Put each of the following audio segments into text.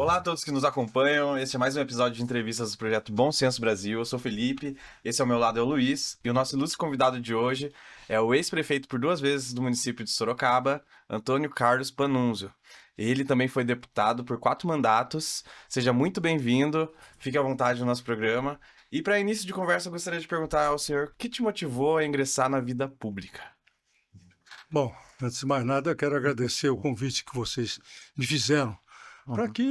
Olá a todos que nos acompanham, este é mais um episódio de entrevistas do projeto Bom Senso Brasil. Eu sou o Felipe, esse ao meu lado é o Luiz, e o nosso ilustre convidado de hoje é o ex-prefeito por 2 vezes do município de Sorocaba, Antônio Carlos Panunzio. Ele também foi deputado por 4 mandatos. Seja muito bem-vindo, fique à vontade no nosso programa. E para início de conversa, eu gostaria de perguntar ao senhor o que te motivou a ingressar na vida pública? Bom, antes de mais nada, eu quero agradecer o convite que vocês me fizeram para que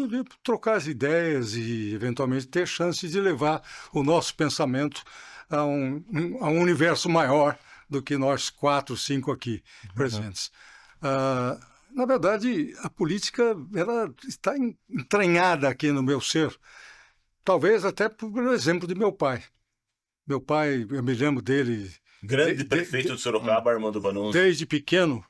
trocar as ideias e, eventualmente, ter chance de levar o nosso pensamento a um universo maior do que nós 4, 5 aqui presentes. Na verdade, a política ela está entranhada aqui no meu ser, talvez até pelo exemplo de meu pai. Meu pai, eu me lembro dele... Grande prefeito de Sorocaba, Armando Panunzio. Desde pequeno,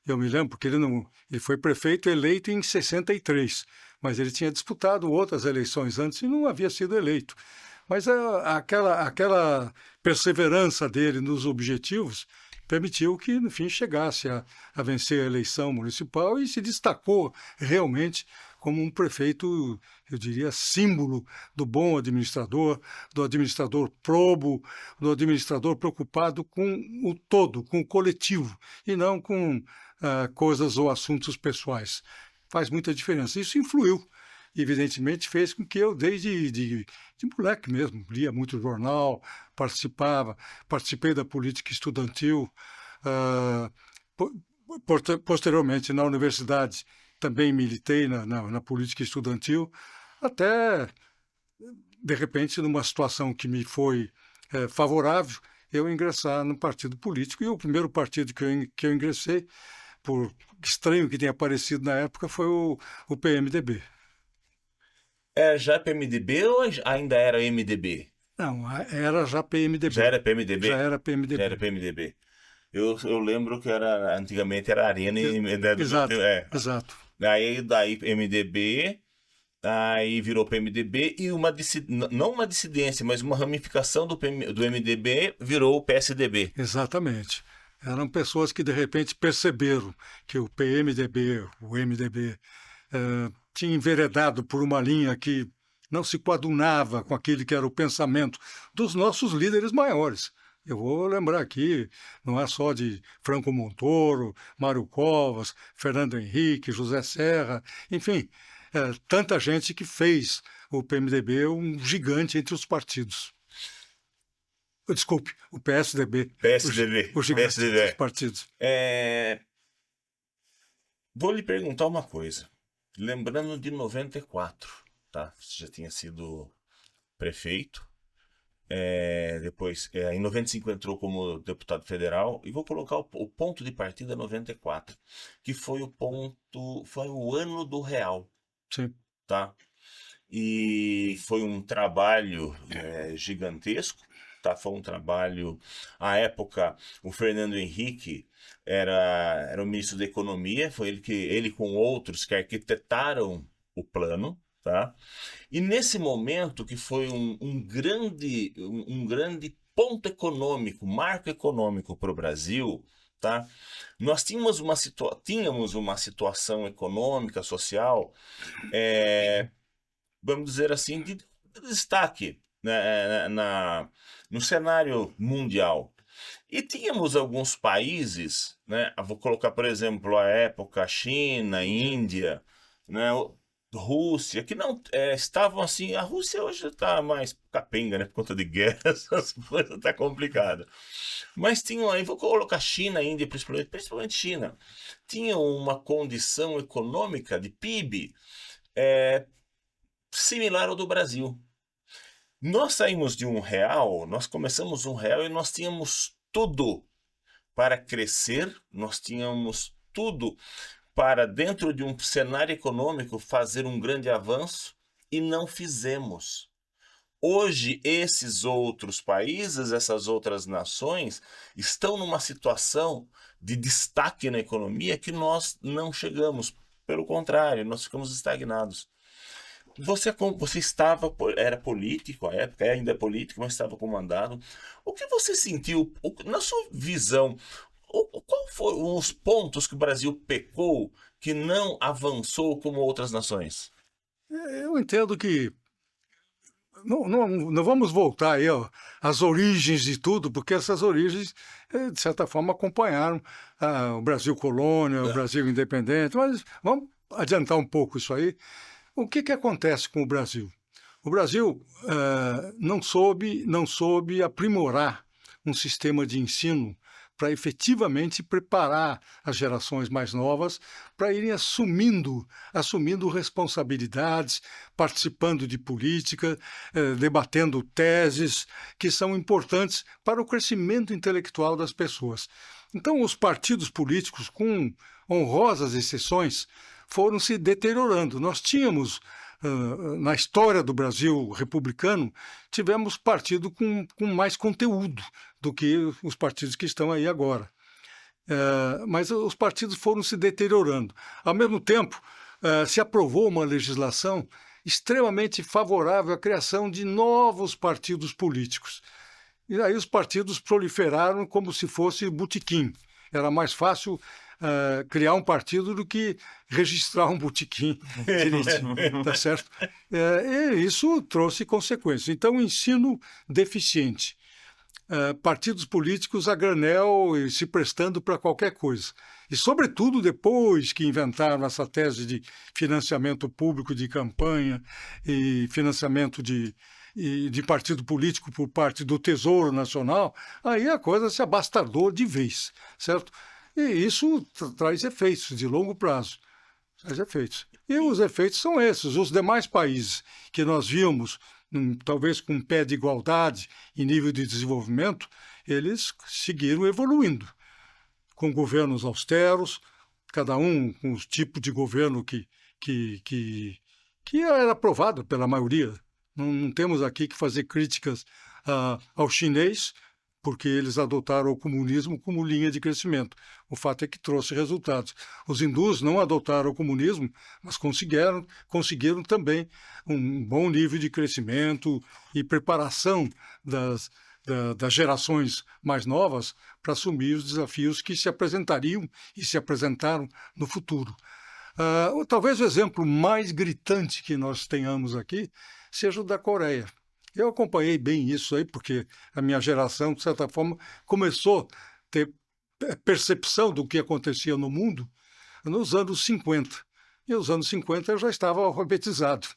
eu me lembro, porque ele foi prefeito eleito em 63, mas ele tinha disputado outras eleições antes e não havia sido eleito. Mas aquela perseverança dele nos objetivos permitiu que, no fim, chegasse a vencer a eleição municipal e se destacou realmente como um prefeito, eu diria, símbolo do bom administrador, do administrador probo, do administrador preocupado com o todo, com o coletivo, e não com coisas ou assuntos pessoais. Faz muita diferença. Isso influiu. Evidentemente, fez com que eu, desde de moleque mesmo, lia muito jornal, participei da política estudantil. Posteriormente, na universidade, também militei na política estudantil, até, de repente, numa situação que me foi favorável, eu ingressar no partido político. E o primeiro partido que eu ingressei, por estranho que tenha aparecido na época, foi o PMDB. Era já PMDB ou ainda era MDB? Não, era já PMDB. Já era PMDB? Já era PMDB. Já era PMDB. Eu lembro que antigamente era Arena e... Exato, exato. Daí MDB, aí virou PMDB e não uma dissidência, mas uma ramificação do MDB virou o PSDB. Exatamente. Eram pessoas que, de repente, perceberam que o PMDB, o MDB, tinha enveredado por uma linha que não se coadunava com aquele que era o pensamento dos nossos líderes maiores. Eu vou lembrar aqui, não é só de Franco Montoro, Mário Covas, Fernando Henrique, José Serra, enfim, tanta gente que fez o PMDB um gigante entre os partidos. Desculpe, o PSDB. PSDB. O gigante PSDB. dos partidos. Vou lhe perguntar uma coisa. Lembrando de 94, tá? Você já tinha sido prefeito. Depois, em 95 entrou como deputado federal, e vou colocar o ponto de partida 94, que foi o ano do real. Sim. Tá? E foi um trabalho gigantesco, tá? Foi um trabalho, à época, o Fernando Henrique era o ministro da Economia, foi ele com outros que arquitetaram o plano. Tá? E nesse momento, que foi um grande ponto econômico, marco econômico para o Brasil, tá? Nós tínhamos uma situação econômica, social, vamos dizer assim, de destaque, né, no cenário mundial. E tínhamos alguns países, né? Vou colocar, por exemplo, a época China, Índia, né? Rússia, que não estavam assim. A Rússia hoje está mais capenga, né? Por conta de guerras, as coisas tá complicada. Mas tinham aí, vou colocar China, Índia, principalmente China, tinham uma condição econômica de PIB similar ao do Brasil. Nós saímos de R$1, nós começamos R$1 e nós tínhamos tudo para crescer, nós tínhamos tudo para, dentro de um cenário econômico, fazer um grande avanço, e não fizemos. Hoje, esses outros países, essas outras nações, estão numa situação de destaque na economia que nós não chegamos. Pelo contrário, nós ficamos estagnados. Você era político à época, ainda é político, mas estava comandado. O que você sentiu, na sua visão, qual foram os pontos que o Brasil pecou, que não avançou como outras nações? Eu entendo que não vamos voltar aí às origens de tudo, porque essas origens, de certa forma, acompanharam o Brasil colônia, o Brasil independente, mas vamos adiantar um pouco isso aí. O que acontece com o Brasil? O Brasil não soube aprimorar um sistema de ensino para efetivamente preparar as gerações mais novas para irem assumindo responsabilidades, participando de política, debatendo teses que são importantes para o crescimento intelectual das pessoas. Então, os partidos políticos, com honrosas exceções, foram se deteriorando. Nós tínhamos, na história do Brasil republicano, tivemos partido com mais conteúdo do que os partidos que estão aí agora. Mas os partidos foram se deteriorando. Ao mesmo tempo, se aprovou uma legislação extremamente favorável à criação de novos partidos políticos. E aí os partidos proliferaram como se fosse botequim. Era mais fácil criar um partido do que registrar um botequim direitinho, tá certo? E isso trouxe consequências. Então, ensino deficiente, partidos políticos a granel e se prestando para qualquer coisa. E, sobretudo, depois que inventaram essa tese de financiamento público de campanha e financiamento de partido político por parte do Tesouro Nacional, aí a coisa se abastardou de vez, certo? E isso traz efeitos de longo prazo. Traz efeitos. E os efeitos são esses. Os demais países que nós vimos, talvez com um pé de igualdade em nível de desenvolvimento, eles seguiram evoluindo, com governos austeros, cada um com os tipos de governo que era aprovado pela maioria. Não temos aqui que fazer críticas ao chinês, porque eles adotaram o comunismo como linha de crescimento. O fato é que trouxe resultados. Os hindus não adotaram o comunismo, mas conseguiram também um bom nível de crescimento e preparação das gerações mais novas para assumir os desafios que se apresentariam e se apresentaram no futuro. Talvez o exemplo mais gritante que nós tenhamos aqui seja o da Coreia. Eu acompanhei bem isso aí, porque a minha geração, de certa forma, começou a ter percepção do que acontecia no mundo nos anos 50. E nos anos 50 eu já estava alfabetizado.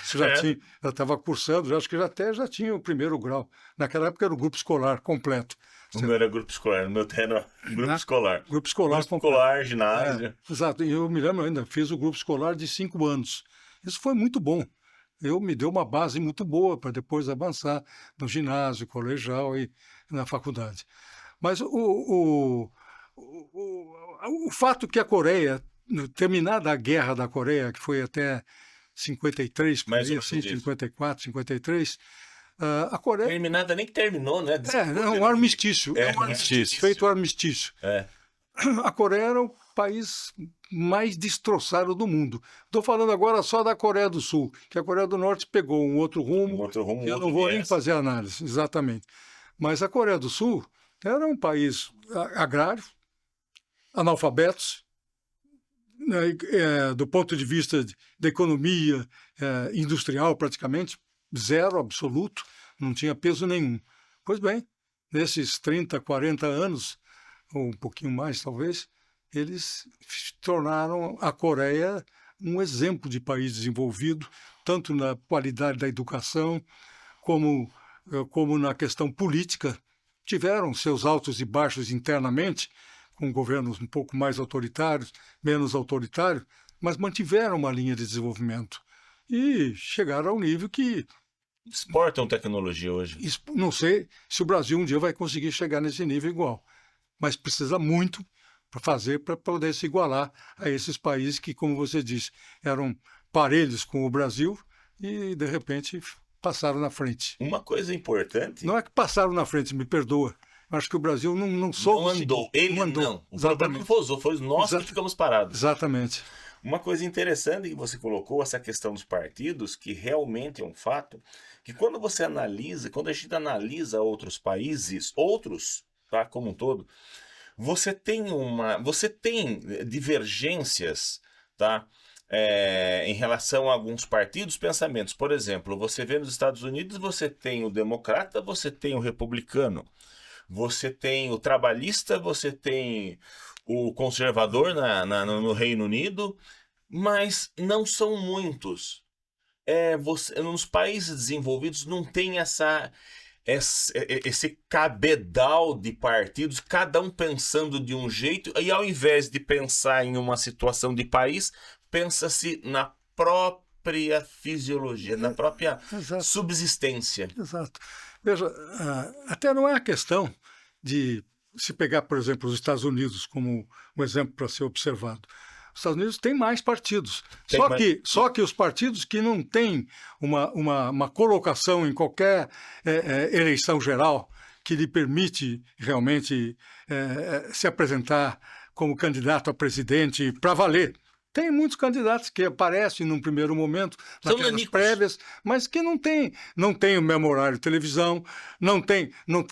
Já estava cursando, acho que já tinha o primeiro grau. Naquela época era o grupo escolar completo. O meu era grupo escolar, o meu era grupo escolar. Grupo escolar ginásio. Exato, e eu me lembro ainda, fiz o grupo escolar de 5 anos. Isso foi muito bom. Me deu uma base muito boa para depois avançar no ginásio, colegial e na faculdade. Mas o fato que a Coreia, terminada a guerra da Coreia, que foi até 53, por aí, assim, 54, 53, a Coreia... Terminada nem que terminou, né? Um armistício. Um armistício. Feito armistício. A Coreia era o país mais destroçado do mundo. Estou falando agora só da Coreia do Sul, que a Coreia do Norte pegou um outro rumo, eu não vou nem fazer análise, exatamente. Mas a Coreia do Sul era um país agrário, analfabetos, do ponto de vista da economia industrial praticamente, zero absoluto, não tinha peso nenhum. Pois bem, nesses 30, 40 anos, ou um pouquinho mais talvez, eles tornaram a Coreia um exemplo de país desenvolvido, tanto na qualidade da educação, como na questão política. Tiveram seus altos e baixos internamente, com governos um pouco mais autoritários, menos autoritários, mas mantiveram uma linha de desenvolvimento e chegaram ao nível que... Exportam tecnologia hoje. Não sei se o Brasil um dia vai conseguir chegar nesse nível igual, mas precisa muito para poder se igualar a esses países que, como você disse, eram parelhos com o Brasil e, de repente, passaram na frente. Uma coisa importante... Não é que passaram na frente, me perdoa. Acho que o Brasil não soube... Não andou. O problema não foi nós que ficamos parados. Exatamente. Uma coisa interessante que você colocou, essa questão dos partidos, que realmente é um fato, que quando você analisa, quando a gente analisa outros países, tá, como um todo, você tem divergências, tá, em relação a alguns partidos, pensamentos. Por exemplo, você vê nos Estados Unidos, você tem o democrata, você tem o republicano, você tem o trabalhista, você tem o conservador no Reino Unido, mas não são muitos. Nos países desenvolvidos não tem esse cabedal de partidos, cada um pensando de um jeito, e ao invés de pensar em uma situação de país, pensa-se na própria fisiologia, na própria Exato. subsistência. Exato. Veja, até não é a questão de se pegar, por exemplo, os Estados Unidos como um exemplo para ser observado. Os Estados Unidos têm mais partidos. Só que os partidos que não têm uma colocação em qualquer eleição geral que lhe permite realmente se apresentar como candidato a presidente para valer. Tem muitos candidatos que aparecem num primeiro momento, naquelas prévias, mas que não tem o mesmo horário de televisão, não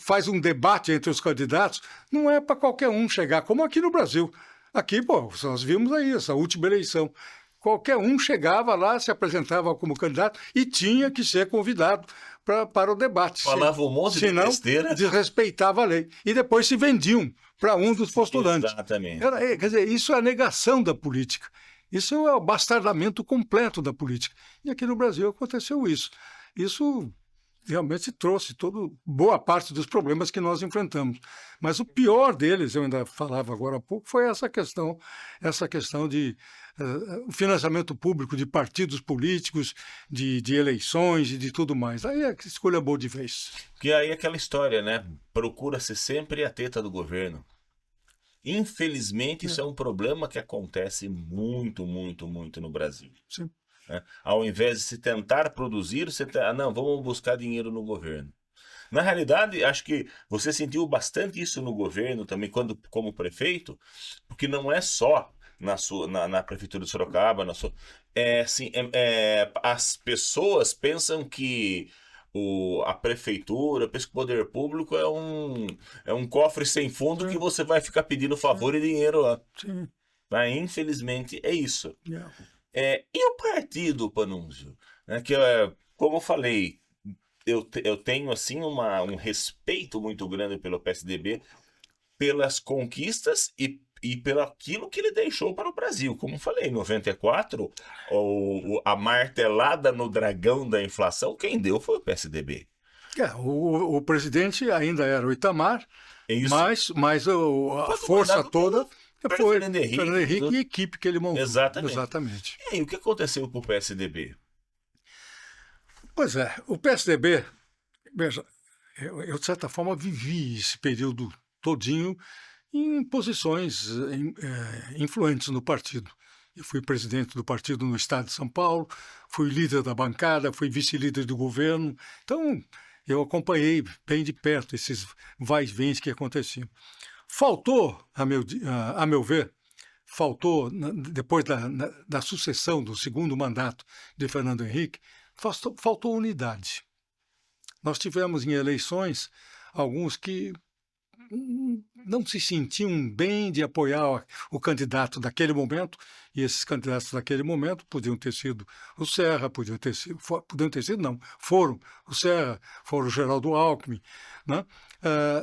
faz um debate entre os candidatos, não é para qualquer um chegar, como aqui no Brasil. Aqui, nós vimos aí essa última eleição. Qualquer um chegava lá, se apresentava como candidato e tinha que ser convidado para o debate. Falava um monte de besteira. Desrespeitava a lei. E depois se vendiam para um dos postulantes. Exatamente. Quer dizer, isso é a negação da política. Isso é o bastardamento completo da política. E aqui no Brasil aconteceu isso. Isso realmente trouxe boa parte dos problemas que nós enfrentamos. Mas o pior deles, eu ainda falava agora há pouco, foi essa questão de financiamento público de partidos políticos, de eleições e de tudo mais. Aí a escolha boa de vez. Porque aí é aquela história, né? Procura-se sempre a teta do governo. Infelizmente, isso é um problema que acontece muito, muito, muito no Brasil. Sim. Ao invés de se tentar produzir, não, vamos buscar dinheiro no governo. Na realidade, acho que você sentiu bastante isso no governo também, como prefeito, porque não é só na prefeitura de Sorocaba, as pessoas pensam que a prefeitura, pensa que o poder público é um cofre sem fundo que você vai ficar pedindo favor e dinheiro lá. Sim. Mas, infelizmente, é isso. Yeah. E o partido, Panunzio? Como eu falei, eu tenho assim um respeito muito grande pelo PSDB, pelas conquistas e pelo aquilo que ele deixou para o Brasil. Como eu falei, em 94, a martelada no dragão da inflação, quem deu foi o PSDB. O presidente ainda era o Itamar, mas a força toda foi Fernando Henrique e a equipe que ele montou. Exatamente. E aí, o que aconteceu com o PSDB? Pois é, o PSDB, veja, eu de certa forma vivi esse período todinho em posições influentes no partido. Eu fui presidente do partido no estado de São Paulo, fui líder da bancada, fui vice-líder do governo. Então, eu acompanhei bem de perto esses vai-vens que aconteciam. Faltou, a meu ver, depois da sucessão do segundo mandato de Fernando Henrique, faltou unidade. Nós tivemos em eleições alguns que não se sentiam bem de apoiar o candidato daquele momento, e esses candidatos daquele momento podiam ter sido o Serra, foram o Serra, foram o Geraldo Alckmin, né?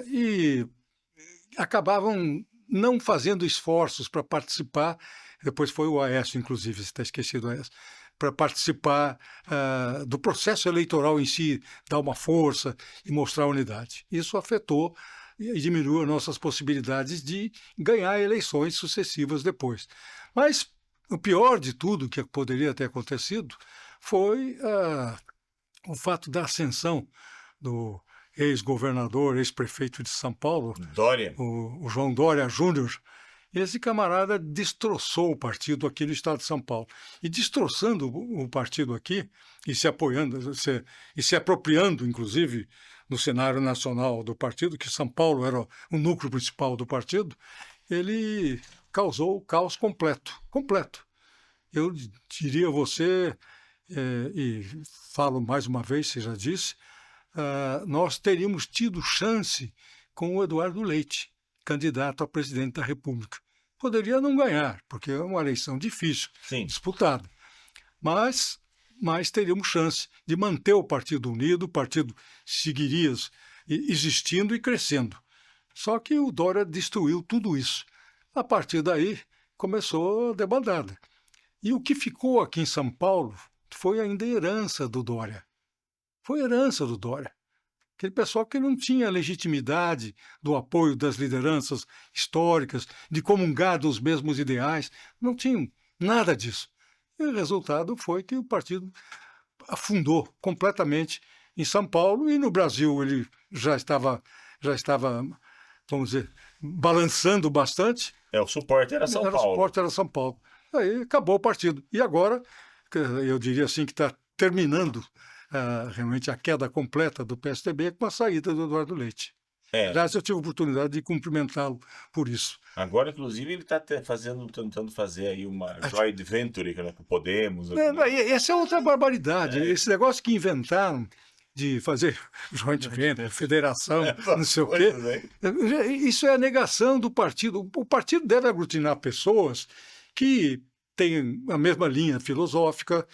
E acabavam não fazendo esforços para participar, depois foi o Aécio, inclusive, você está esquecido do Aécio, para participar do processo eleitoral em si, dar uma força e mostrar unidade. Isso afetou e diminuiu as nossas possibilidades de ganhar eleições sucessivas depois. Mas o pior de tudo que poderia ter acontecido foi o fato da ascensão do ex-governador, ex-prefeito de São Paulo, Dória. O João Dória Júnior. Esse camarada destroçou o partido aqui no estado de São Paulo. E destroçando o partido aqui, e se apropriando, inclusive, no cenário nacional do partido, que São Paulo era o núcleo principal do partido, ele causou o caos completo. Eu diria a você, e falo mais uma vez, você já disse, nós teríamos tido chance com o Eduardo Leite, candidato a presidente da República. poderia não ganhar, porque é uma eleição difícil, Sim. disputada. Mas teríamos chance de manter o partido unido, o partido seguiria existindo e crescendo. Só que o Dória destruiu tudo isso. A partir daí, começou a debandada. E o que ficou aqui em São Paulo foi ainda herança do Dória. Foi herança do Dória. Aquele pessoal que não tinha legitimidade do apoio das lideranças históricas, de comungar dos mesmos ideais, não tinham nada disso. E o resultado foi que o partido afundou completamente em São Paulo e no Brasil ele já estava, vamos dizer, balançando bastante. O suporte era São O Paulo. suporte era São Paulo. Aí acabou o partido. E agora, eu diria assim que está terminando realmente a queda completa do PSDB com a saída do Eduardo Leite. Aliás, eu tive a oportunidade de cumprimentá-lo por isso. Agora, inclusive, ele está tentando fazer aí uma joint venture com o Podemos. Essa é outra barbaridade. Esse negócio que inventaram de fazer joint venture, federação, não sei o quê. Isso é a negação do partido. O partido deve aglutinar pessoas que têm a mesma linha filosófica,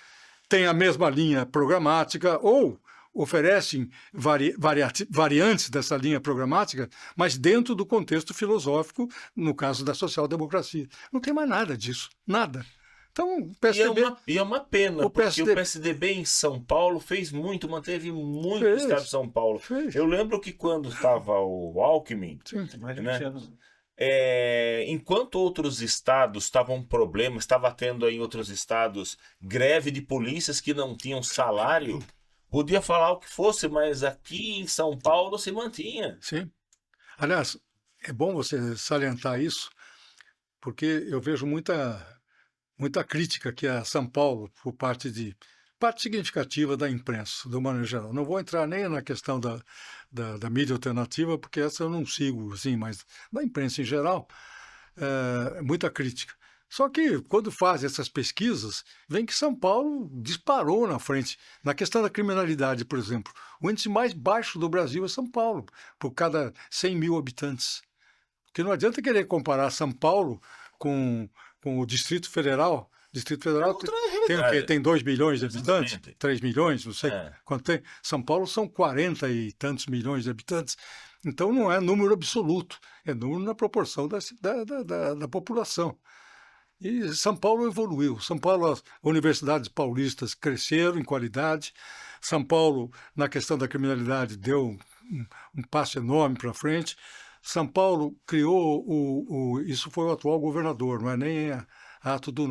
têm a mesma linha programática ou oferecem variantes dessa linha programática, mas dentro do contexto filosófico, no caso da social-democracia. Não tem mais nada disso, nada. Então, o PSDB... E é uma pena, porque o PSDB em São Paulo fez muito, manteve muito o estado de São Paulo. Eu lembro que quando estava o Alckmin, enquanto outros estados estavam problemas, estava tendo aí em outros estados greve de polícias que não tinham salário, podia falar o que fosse, mas aqui em São Paulo se mantinha. Sim. Aliás, é bom você salientar isso, porque eu vejo muita crítica aqui a São Paulo por parte significativa da imprensa, do maneiro geral. Não vou entrar nem na questão da mídia alternativa, porque essa eu não sigo, assim, mas da imprensa em geral, muita crítica. Só que, quando fazem essas pesquisas, vem que São Paulo disparou na frente. Na questão da criminalidade, por exemplo, o índice mais baixo do Brasil é São Paulo, por cada 100 mil habitantes. Porque não adianta querer comparar São Paulo com o Distrito Federal. O Distrito Federal tem 2 milhões de habitantes, 3 milhões, não sei quanto tem. São Paulo são 40 e tantos milhões de habitantes. Então não é número absoluto, é número na proporção da população. E São Paulo evoluiu. São Paulo, as universidades paulistas cresceram em qualidade. São Paulo, na questão da criminalidade, deu um passo enorme para frente. São Paulo criou isso foi o atual governador, não é nem ato do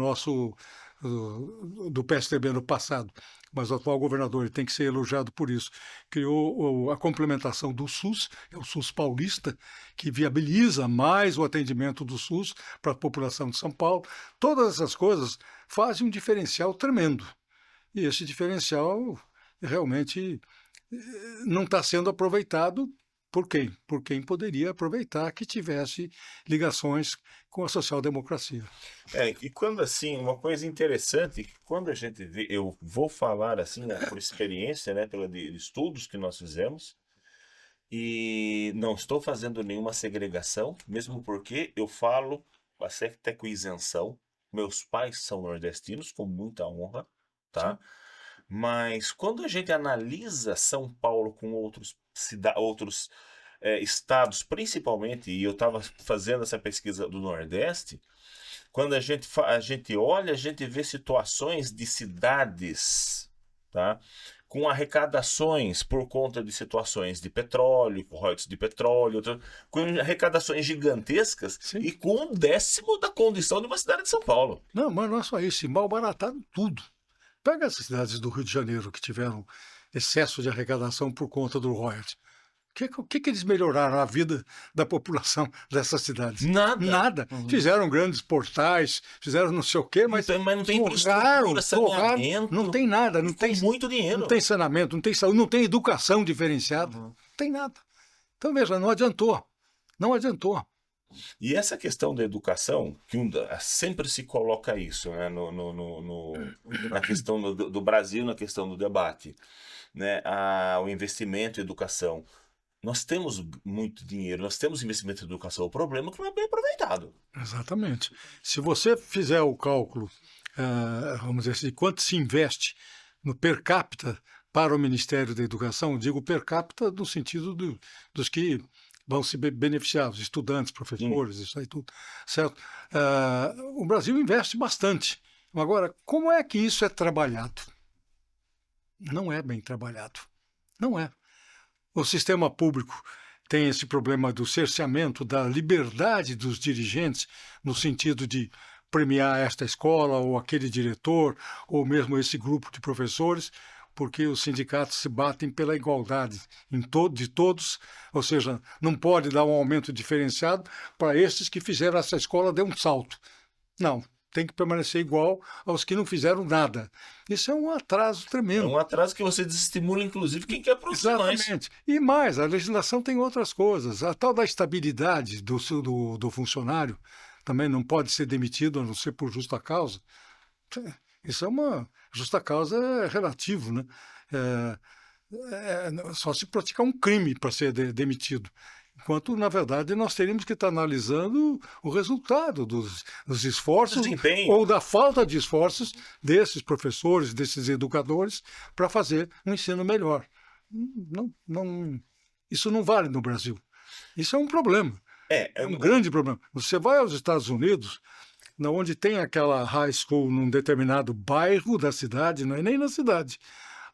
PSDB no passado, mas o atual governador ele tem que ser elogiado por isso. Criou a complementação do SUS, é o SUS paulista, que viabiliza mais o atendimento do SUS para a população de São Paulo. Todas essas coisas fazem um diferencial tremendo. E esse diferencial realmente não está sendo aproveitado por quem? Por quem poderia aproveitar que tivesse ligações com a social-democracia. E quando assim, uma coisa interessante, que quando a gente vê, eu vou falar assim, por experiência, de estudos que nós fizemos, e não estou fazendo nenhuma segregação, mesmo porque eu falo até com isenção. Meus pais são nordestinos, com muita honra, tá? Sim. Mas quando a gente analisa São Paulo com outros estados, principalmente, e eu estava fazendo essa pesquisa do Nordeste, quando a gente olha, a gente vê situações de cidades, tá? Com arrecadações por conta de situações de petróleo, com royalties de petróleo, com arrecadações gigantescas. Sim. E com 1/10 da condição de uma cidade de São Paulo. Não, mas não é só isso, malbarataram tudo. Pega as cidades do Rio de Janeiro que tiveram excesso de arrecadação por conta do royalties. O que eles melhoraram a vida da população dessas cidades? Nada. Uhum. Fizeram grandes portais, fizeram não sei o quê, mas não tem infraestrutura, saneamento. Não tem nada. Não tem muito dinheiro. Não tem saneamento, não tem saúde, não tem educação diferenciada. Não tem nada. Então, veja, não adiantou. Não adiantou. E essa questão da educação, que sempre se coloca isso, né, na questão do Brasil, na questão do debate, né, o investimento em educação. Nós temos muito dinheiro, nós temos investimento em educação. O problema é que não é bem aproveitado. Exatamente. Se você fizer o cálculo, vamos dizer assim, quanto se investe no per capita para o Ministério da Educação, digo per capita no sentido dos que vão se beneficiar, os estudantes, professores, isso aí tudo, certo? O Brasil investe bastante. Agora, como é que isso é trabalhado? Não é bem trabalhado. Não é. O sistema público tem esse problema do cerceamento da liberdade dos dirigentes, no sentido de premiar esta escola ou aquele diretor, ou mesmo esse grupo de professores, porque os sindicatos se batem pela igualdade de todos, ou seja, não pode dar um aumento diferenciado para esses que fizeram essa escola dar um salto. Não, tem que permanecer igual aos que não fizeram nada. Isso é um atraso É tremendo. um atraso que você desestimula, inclusive, quem quer produzir mais. Exatamente. E mais, a legislação tem outras coisas. A tal da estabilidade do funcionário também não pode ser demitido a não ser por justa causa. Isso é uma justa causa é relativo, né? Só se praticar um crime para ser demitido. Enquanto, na verdade, nós teríamos que estar analisando o resultado dos esforços Desempenho. ou da falta de esforços desses professores, desses educadores, para fazer um ensino melhor. Isso não vale no Brasil. Isso é um problema. É um grande problema. Você vai aos Estados Unidos, onde tem aquela high school num determinado bairro da cidade, não é nem na cidade.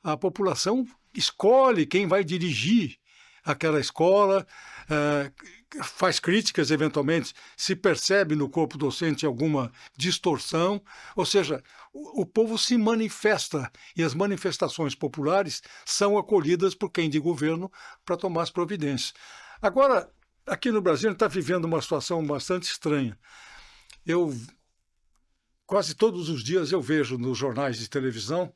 A população escolhe quem vai dirigir aquela escola, faz críticas eventualmente, se percebe no corpo docente alguma distorção, ou seja, o povo se manifesta e as manifestações populares são acolhidas por quem de governo para tomar as providências. Agora, aqui no Brasil, a gente está vivendo uma situação bastante estranha. Quase todos os dias eu vejo nos jornais de televisão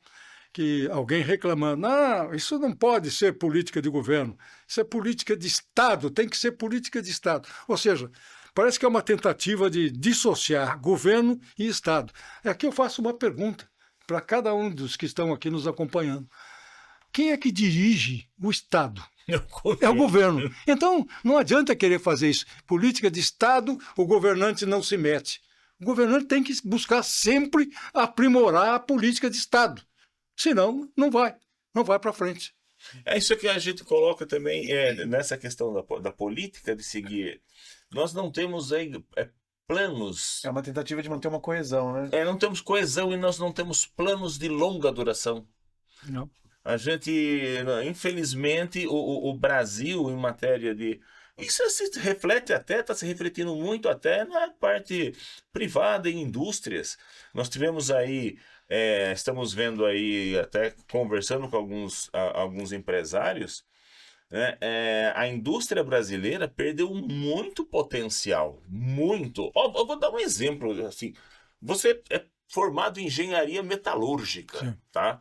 que alguém reclamando, isso não pode ser política de governo, isso é política de Estado, tem que ser política de Estado. Ou seja, parece que é uma tentativa de dissociar governo e Estado. Aqui eu faço uma pergunta para cada um dos que estão aqui nos acompanhando. Quem é que dirige o Estado? É o governo. Então, não adianta querer fazer isso. Política de Estado, o governante não se mete. O governante tem que buscar sempre aprimorar a política de Estado. Senão, não vai para frente. É isso que a gente coloca também nessa questão da política de seguir. Nós não temos aí planos. É uma tentativa de manter uma coesão, né? Não temos coesão e nós não temos planos de longa duração. Não. A gente, infelizmente, o Brasil, em matéria de... Isso se reflete até, está se refletindo muito até na parte privada e indústrias. Nós tivemos aí, estamos vendo aí, até conversando com alguns empresários, né? A indústria brasileira perdeu muito potencial, muito. Eu vou dar um exemplo, assim, você é formado em engenharia metalúrgica, Sim. tá?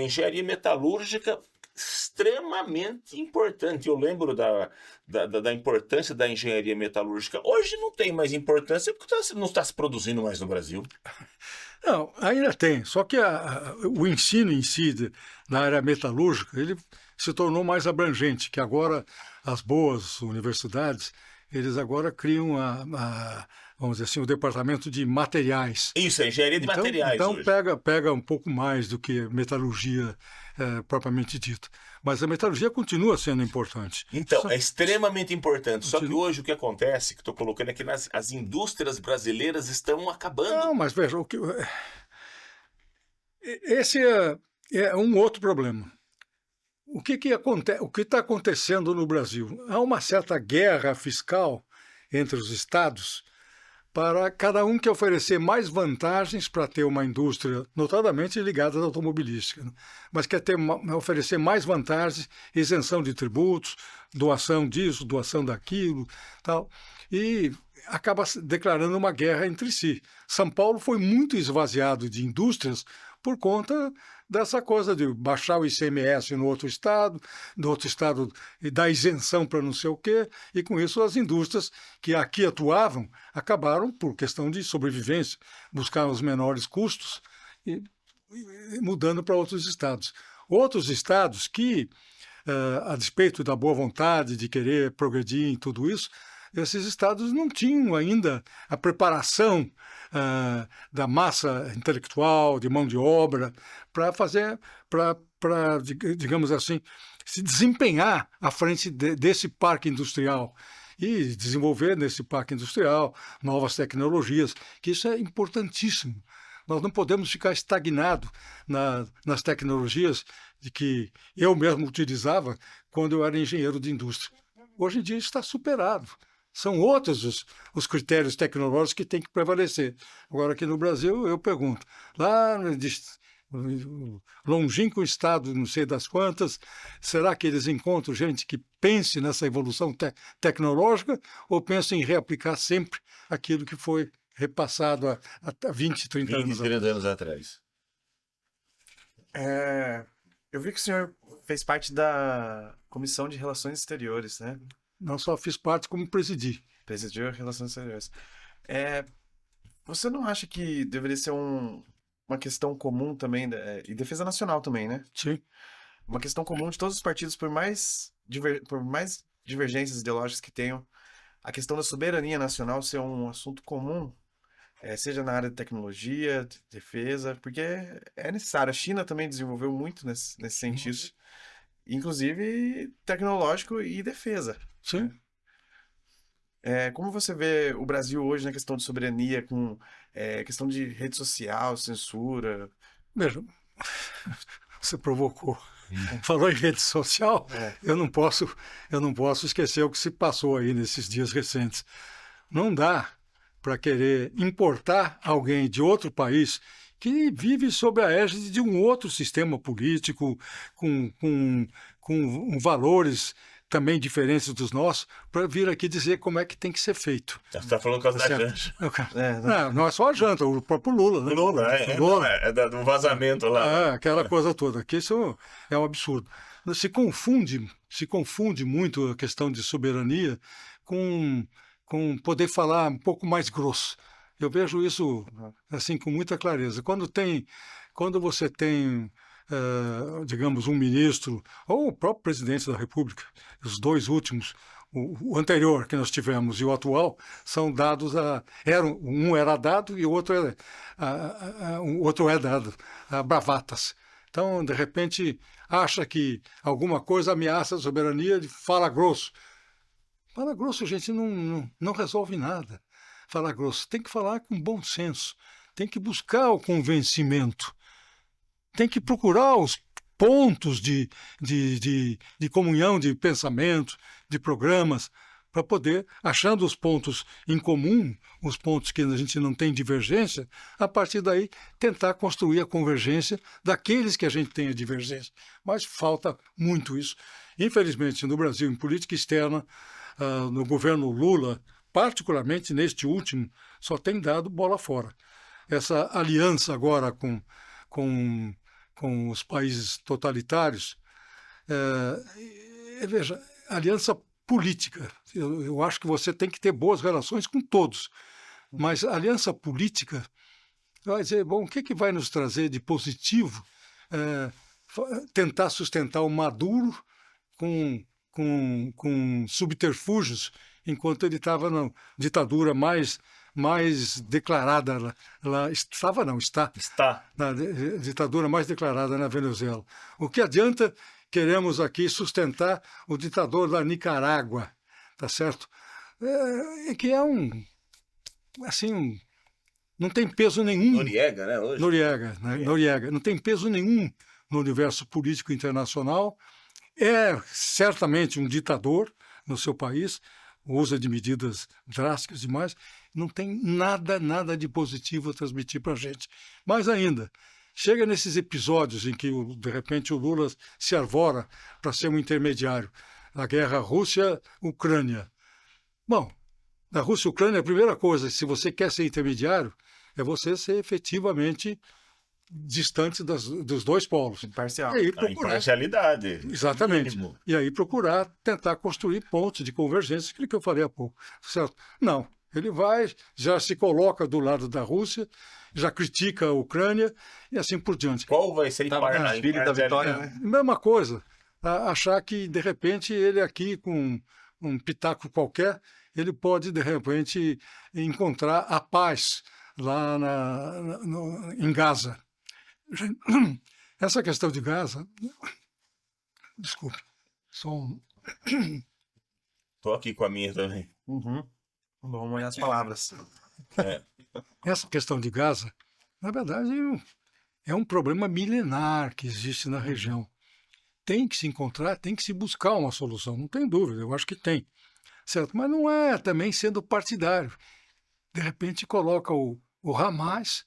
Engenharia metalúrgica extremamente importante. Eu lembro da importância da engenharia metalúrgica. Hoje não tem mais importância porque não está se produzindo mais no Brasil. Não, ainda tem, só que o ensino em si, na área metalúrgica, ele se tornou mais abrangente, que agora as boas universidades, eles agora criam vamos dizer assim, o departamento de materiais. Isso, é engenharia de materiais então hoje. pega um pouco mais do que metalurgia propriamente dita. Mas a metalurgia continua sendo importante. Então, é extremamente importante. Só que Continua. hoje o que acontece, que estou colocando aqui, as indústrias brasileiras estão acabando. Não, mas veja, esse é um outro problema. O que está acontecendo no Brasil? Há uma certa guerra fiscal entre os estados para cada um que oferecer mais vantagens para ter uma indústria, notadamente ligada à automobilística, né? Mas quer oferecer mais vantagens, isenção de tributos, doação disso, doação daquilo, tal, e acaba declarando uma guerra entre si. São Paulo foi muito esvaziado de indústrias por conta dessa coisa de baixar o ICMS no outro estado e dar isenção para não sei o quê, e com isso as indústrias que aqui atuavam acabaram, por questão de sobrevivência, buscar os menores custos e mudando para outros estados. Outros estados que a despeito da boa vontade de querer progredir em tudo isso, esses estados não tinham ainda a preparação da massa intelectual, de mão de obra, para fazer, digamos assim, se desempenhar à frente desse parque industrial e desenvolver nesse parque industrial novas tecnologias, que isso é importantíssimo. Nós não podemos ficar estagnados nas tecnologias de que eu mesmo utilizava quando eu era engenheiro de indústria. Hoje em dia está superado. São outros os critérios tecnológicos que têm que prevalecer. Agora, aqui no Brasil, eu pergunto, lá no longínquo estado, não sei das quantas, será que eles encontram gente que pense nessa evolução tecnológica ou pensa em reaplicar sempre aquilo que foi repassado há 20, 30 anos 30 anos atrás. Eu vi que o senhor fez parte da Comissão de Relações Exteriores, né? Não só fiz parte, como presidi. Presidiu Relações Exteriores. Você não acha que deveria ser uma questão comum também, e defesa nacional também, né? Sim. Uma questão comum de todos os partidos, por mais divergências ideológicas que tenham, a questão da soberania nacional ser um assunto comum, seja na área de tecnologia, de defesa, porque é necessário. A China também desenvolveu muito nesse sentido, inclusive tecnológico e defesa. Sim. Como você vê o Brasil hoje na questão de soberania, com questão de rede social, censura? Veja, você provocou. Falou em rede social, eu não posso esquecer o que se passou aí nesses dias recentes. Não dá para querer importar alguém de outro país que vive sob a égide de um outro sistema político, com valores também diferentes dos nossos, para vir aqui dizer como é que tem que ser feito. Você está falando por causa da janta. Não é só a janta, o próprio Lula, né? Lula, do vazamento lá. Aquela coisa toda, que isso é um absurdo. Se confunde muito a questão de soberania com poder falar um pouco mais grosso. Eu vejo isso assim com muita clareza. Quando você tem digamos, um ministro, ou o próprio presidente da República, os dois últimos, o anterior que nós tivemos e o atual, são dados um era dado e o outro é dado a bravatas. Então, de repente, acha que alguma coisa ameaça a soberania e fala grosso. Fala grosso, gente, não resolve nada. Fala grosso, tem que falar com bom senso, tem que buscar o convencimento. Tem que procurar os pontos de comunhão, de pensamento, de programas, para poder, achando os pontos em comum, os pontos que a gente não tem divergência, a partir daí tentar construir a convergência daqueles que a gente tem a divergência. Mas falta muito isso. Infelizmente, no Brasil, em política externa, no governo Lula, particularmente neste último, só tem dado bola fora. Essa aliança agora com os países totalitários, veja, aliança política. Eu acho que você tem que ter boas relações com todos, mas aliança política vai dizer, bom, o que vai nos trazer de positivo tentar sustentar o Maduro com subterfúgios, enquanto ele estava na ditadura mais declarada lá, está na ditadura mais declarada na Venezuela. O que adianta queremos aqui sustentar o ditador da Nicarágua, tá certo? Que é não tem peso nenhum. Noriega, né? Hoje. Noriega. Não tem peso nenhum no universo político internacional. É certamente um ditador no seu país, usa de medidas drásticas demais, não tem nada de positivo a transmitir para a gente. Mais ainda, chega nesses episódios em que, de repente, o Lula se arvora para ser um intermediário. A guerra Rússia-Ucrânia. Bom, na Rússia-Ucrânia, a primeira coisa, se você quer ser intermediário, é você ser efetivamente distante dos dois polos. Imparcial. A imparcialidade. Exatamente. Mínimo. E aí procurar tentar construir pontos de convergência, aquilo que eu falei há pouco. Certo? Não. Ele já se coloca do lado da Rússia, já critica a Ucrânia e assim por diante. Qual vai ser filho da vitória, né? Mesma coisa. achar que, de repente, ele aqui, com um pitaco qualquer, ele pode, de repente, encontrar a paz lá em Gaza. Essa questão de Gaza, desculpe, só um... Tô aqui com a minha também. Uhum. Vamos olhar as palavras. Essa questão de Gaza, na verdade, é um problema milenar que existe na região. Tem que se encontrar, tem que se buscar uma solução, não tem dúvida, eu acho que tem. Certo? Mas não é também sendo partidário. De repente coloca o Hamas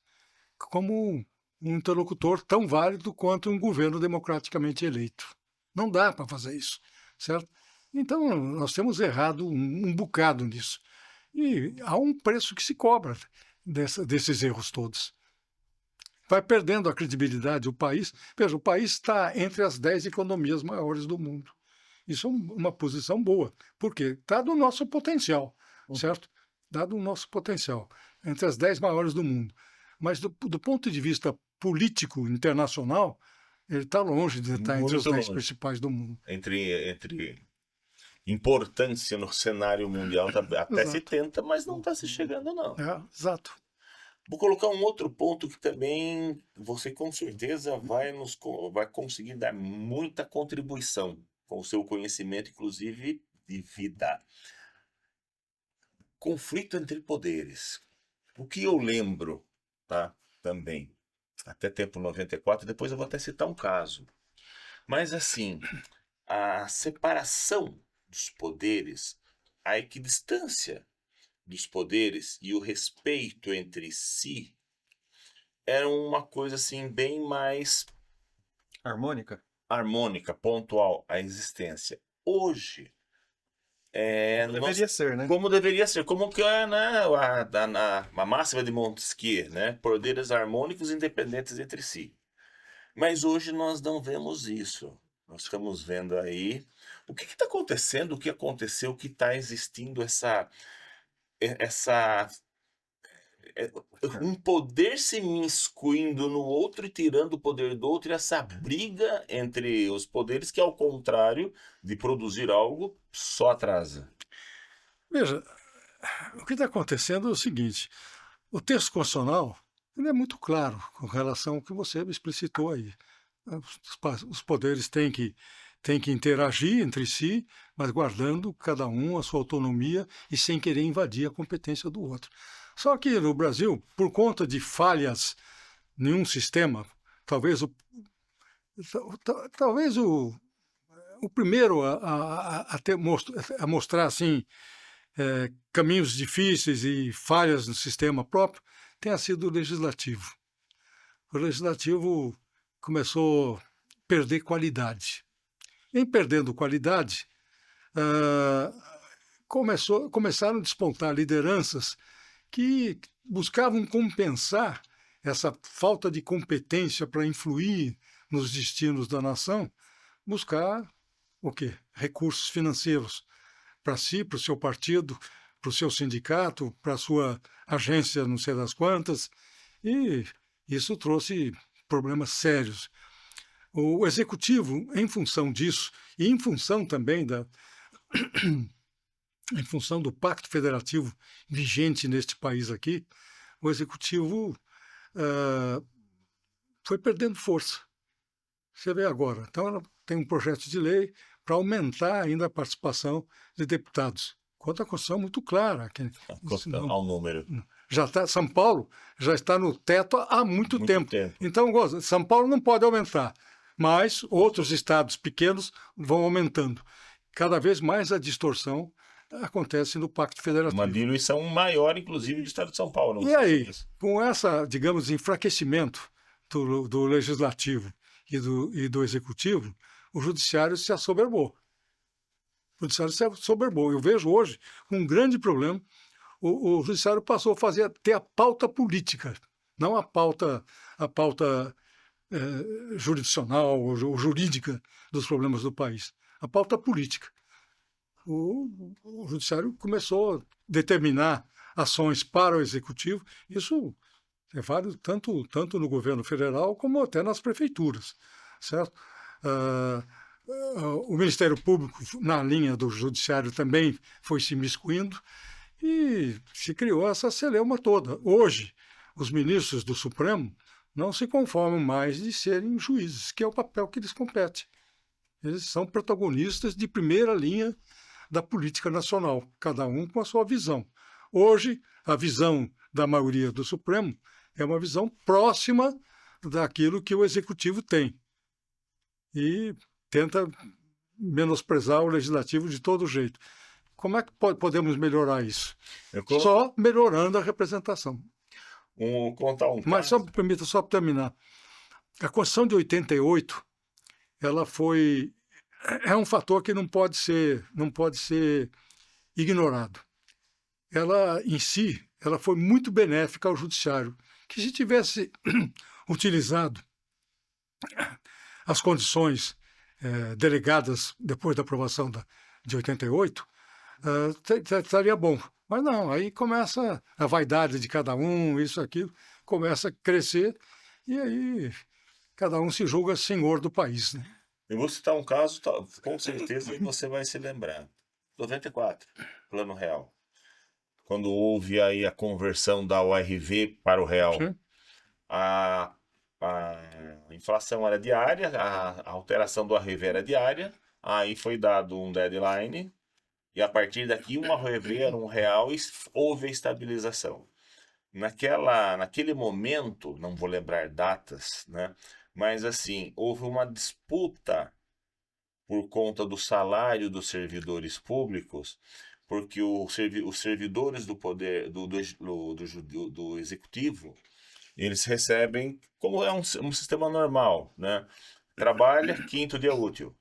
como um interlocutor tão válido quanto um governo democraticamente eleito. Não dá para fazer isso, certo? Então, nós temos errado um bocado nisso. E há um preço que se cobra desses erros todos. Vai perdendo a credibilidade o país. Veja, o país está entre as 10 economias maiores do mundo. Isso é uma posição boa, porque dado o nosso potencial, certo? Dado o nosso potencial, entre as 10 maiores do mundo. Mas do ponto de vista político internacional, ele está longe de estar entre os 10 principais do mundo. Entre importância no cenário mundial, tá até Exato. se tenta, mas não está se chegando, não. Exato. Vou colocar um outro ponto que também você com certeza vai conseguir dar muita contribuição com o seu conhecimento, inclusive de vida. Conflito entre poderes. O que eu lembro, tá? Também, até tempo 94, depois eu vou até citar um caso. Mas assim, a separação dos poderes, a equidistância dos poderes e o respeito entre si era uma coisa assim bem mais harmônica, pontual à existência. Hoje Deveria ser, né? como deveria ser, como que é, né, a máxima de Montesquieu, né? Poderes harmônicos independentes entre si. Mas hoje nós não vemos isso. Nós estamos vendo aí o que está acontecendo, o que aconteceu, que está existindo um poder se miscuindo no outro e tirando o poder do outro, e essa briga entre os poderes que, ao contrário de produzir algo, só atrasa. Veja, o que está acontecendo é o seguinte: o texto constitucional ele é muito claro com relação ao que você explicitou aí. Os poderes têm que interagir entre si, mas guardando cada um a sua autonomia e sem querer invadir a competência do outro. Só que no Brasil, por conta de falhas em um sistema, talvez o primeiro a mostrar assim caminhos difíceis e falhas no sistema próprio tenha sido o legislativo. O legislativo começou a perder qualidade. Em perdendo qualidade, começaram a despontar lideranças que buscavam compensar essa falta de competência para influir nos destinos da nação, buscar o quê? Recursos financeiros para si, para o seu partido, para o seu sindicato, para a sua agência não sei das quantas, e isso trouxe problemas sérios. O executivo, em função disso, e em função também em função do pacto federativo vigente neste país aqui, o executivo foi perdendo força. Você vê agora. Então, tem um projeto de lei para aumentar ainda a participação de deputados. Quanto à Constituição, muito clara. Ao número. São Paulo já está no teto há muito tempo. Então, São Paulo não pode aumentar, mas outros estados pequenos vão aumentando. Cada vez mais a distorção acontece no Pacto Federativo. Uma diluição maior, inclusive, do estado de São Paulo. E aí, com essa, digamos, enfraquecimento do Legislativo e do Executivo, o Judiciário se assoberbou. Eu vejo hoje um grande problema. O Judiciário passou a ter a pauta política, não a pauta jurisdicional ou jurídica dos problemas do país. A pauta política. O Judiciário começou a determinar ações para o Executivo. Isso é válido tanto no governo federal como até nas prefeituras, certo? O Ministério Público, na linha do Judiciário, também foi se imiscuindo e se criou essa celeuma toda. Hoje, os ministros do Supremo não se conformam mais de serem juízes, que é o papel que lhes compete. Eles são protagonistas de primeira linha da política nacional, cada um com a sua visão. Hoje, a visão da maioria do Supremo é uma visão próxima daquilo que o Executivo tem e tenta menosprezar o Legislativo de todo jeito. Como é que podemos melhorar isso? Só melhorando a representação. Contar um Mas caso. permita só para terminar. A Constituição de 88, ela é um fator que não pode ser ignorado. Ela, em si, ela foi muito benéfica ao Judiciário, que se tivesse utilizado as condições delegadas depois da aprovação de 88, estaria bom. Mas não, aí começa a vaidade de cada um, isso, aquilo, começa a crescer e aí cada um se julga senhor do país, né? Eu vou citar um caso, com certeza você vai se lembrar. 94, Plano Real. Quando houve aí a conversão da URV para o real, Sim. a inflação era diária, a alteração do URV era diária, aí foi dado um deadline, e a partir daqui uma URV era R$1 e houve a estabilização. Naquele momento, não vou lembrar datas, né? Mas assim, houve uma disputa por conta do salário dos servidores públicos, porque os servidores do poder do executivo, eles recebem, como é um sistema normal, né? Trabalha, 5º dia útil.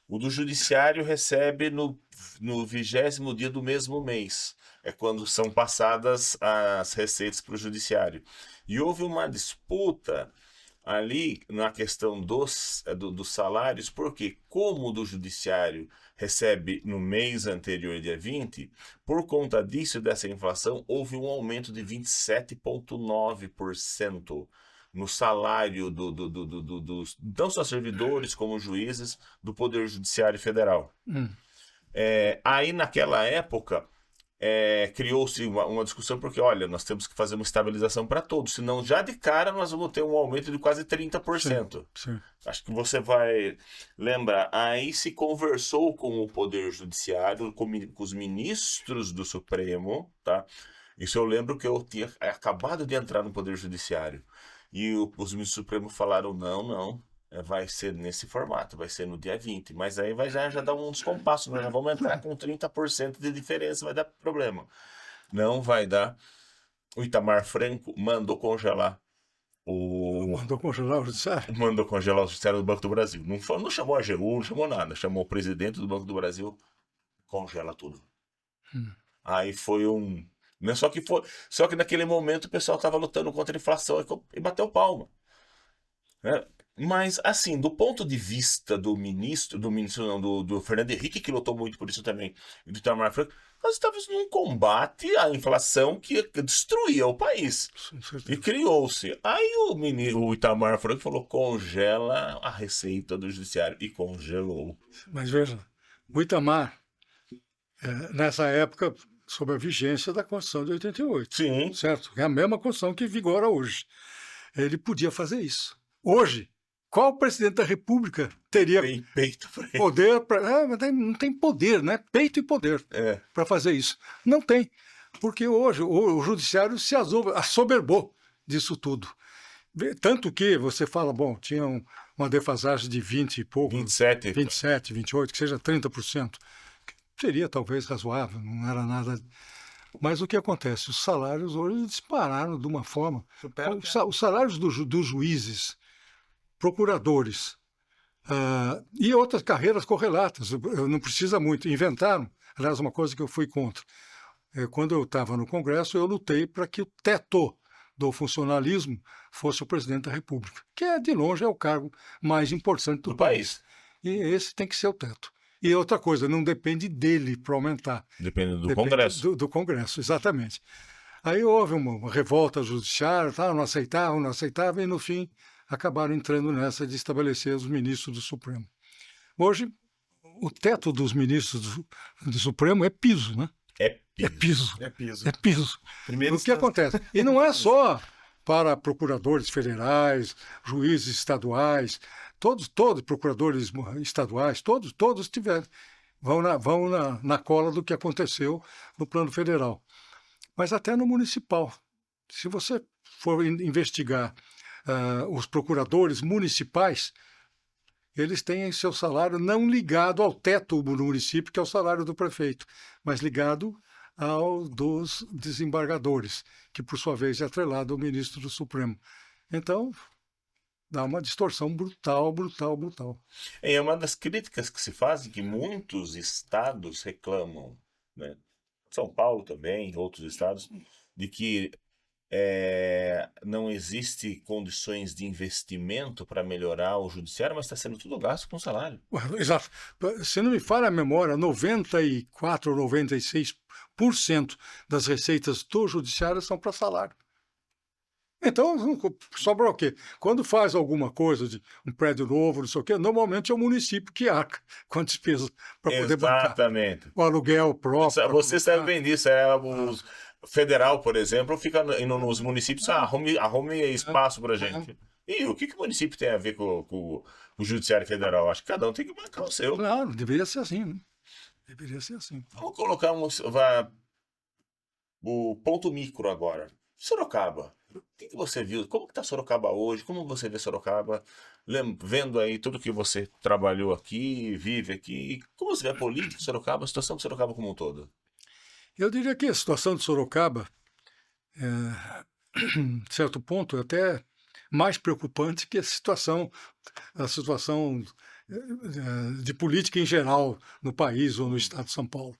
O do judiciário recebe no 20º dia do mesmo mês. É quando são passadas as receitas para o judiciário. E houve uma disputa ali na questão dos salários, porque como o do judiciário recebe no mês anterior, dia 20, por conta disso, dessa inflação, houve um aumento de 27,9% no salário dos não só servidores como juízes do Poder Judiciário Federal. Aí naquela época criou-se uma discussão porque, olha, nós temos que fazer uma estabilização para todos, senão já de cara nós vamos ter um aumento de quase 30%. Sim. Acho que você vai lembrar. Aí se conversou com o Poder Judiciário, com os ministros do Supremo, tá? Isso eu lembro que eu tinha acabado de entrar no Poder Judiciário. E os ministros do Supremo falaram, não, vai ser nesse formato, vai ser no dia 20. Mas aí vai já dar um descompasso, nós já vamos entrar com 30% de diferença, vai dar problema. Não vai dar. O Itamar Franco mandou congelar Mandou congelar o Judiciário? Mandou congelar o Judiciário do Banco do Brasil. Não chamou a AGU, não chamou nada. Chamou o presidente do Banco do Brasil, congela tudo. Aí foi um... Só que naquele momento o pessoal estava lutando contra a inflação e bateu palma. Né? Mas, assim, do ponto de vista do Fernando Henrique, que lutou muito por isso também, e do Itamar Franco, nós estávamos num combate à inflação que destruía o país. E criou-se. Aí o Itamar Franco falou, congela a receita do judiciário. E congelou. Mas veja, o Itamar, nessa época, sob a vigência da Constituição de 88. Sim. Certo? É a mesma Constituição que vigora hoje. Ele podia fazer isso. Hoje, qual presidente da República teria peito pra ele. poder para... não tem poder, né? Peito e poder para fazer isso. Não tem. Porque hoje o Judiciário se assoberbou disso tudo. Tanto que você fala, bom, tinha uma defasagem de 20 e pouco, 27, 28, que seja 30%. Seria talvez razoável, não era nada. Mas o que acontece? Os salários hoje dispararam de uma forma. Os salários dos juízes, procuradores e outras carreiras correlatas, não precisa muito, inventaram. Aliás, uma coisa que eu fui contra. Quando eu estava no Congresso, eu lutei para que o teto do funcionalismo fosse o presidente da República, que de longe é o cargo mais importante do país. E esse tem que ser o teto. E outra coisa, não depende dele para aumentar. Depende do Congresso. Do Congresso, exatamente. Aí houve uma revolta judiciária, não aceitavam, e no fim acabaram entrando nessa de estabelecer os ministros do Supremo. Hoje, o teto dos ministros do Supremo é piso, né? É É piso. piso. É piso. É piso. Primeiro O que acontece? E não é só para procuradores federais, juízes estaduais, todos procuradores estaduais, todos tiveram, vão na cola do que aconteceu no plano federal. Mas até no municipal. Se você for investigar os procuradores municipais, eles têm seu salário não ligado ao teto do município, que é o salário do prefeito, mas ligado ao dos desembargadores, que por sua vez é atrelado ao ministro do Supremo. Então, dá uma distorção brutal. É uma das críticas que se fazem que muitos estados reclamam, né? São Paulo também, outros estados, de que não existe condições de investimento para melhorar o judiciário, mas está sendo tudo gasto com salário. Exato. Se não me falha a memória, 94% ou 96% das receitas do judiciário são para salário. Então, sobra o quê? Quando faz alguma coisa de um prédio novo, não sei o quê, normalmente é o município que arca com a despesa para poder bancar. Exatamente. O aluguel próprio. Você sabe bem disso. O federal, por exemplo, fica indo nos municípios, arrume espaço para gente. E o que o município tem a ver com o judiciário federal? Acho que cada um tem que bancar o seu. Claro, deveria ser assim, né? Deveria ser assim. Vamos colocar o ponto micro agora. Sorocaba. O que você viu? Como que está Sorocaba hoje? Como você vê Sorocaba? Vendo aí tudo que você trabalhou aqui, vive aqui. Como você vê a política de Sorocaba, a situação de Sorocaba como um todo? Eu diria que a situação de Sorocaba, de certo ponto, é até mais preocupante que a situação de política em geral no país ou no estado de São Paulo.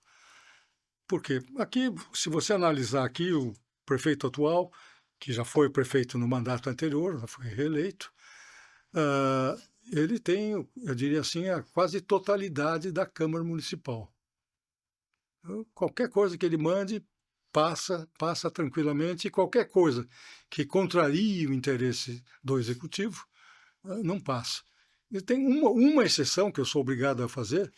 Porque aqui, se você analisar aqui o prefeito atual, que já foi prefeito no mandato anterior, já foi reeleito, ele tem, eu diria assim, a quase totalidade da Câmara Municipal. Qualquer coisa que ele mande, passa tranquilamente, e qualquer coisa que contrarie o interesse do Executivo, não passa. E tem uma exceção que eu sou obrigado a fazer,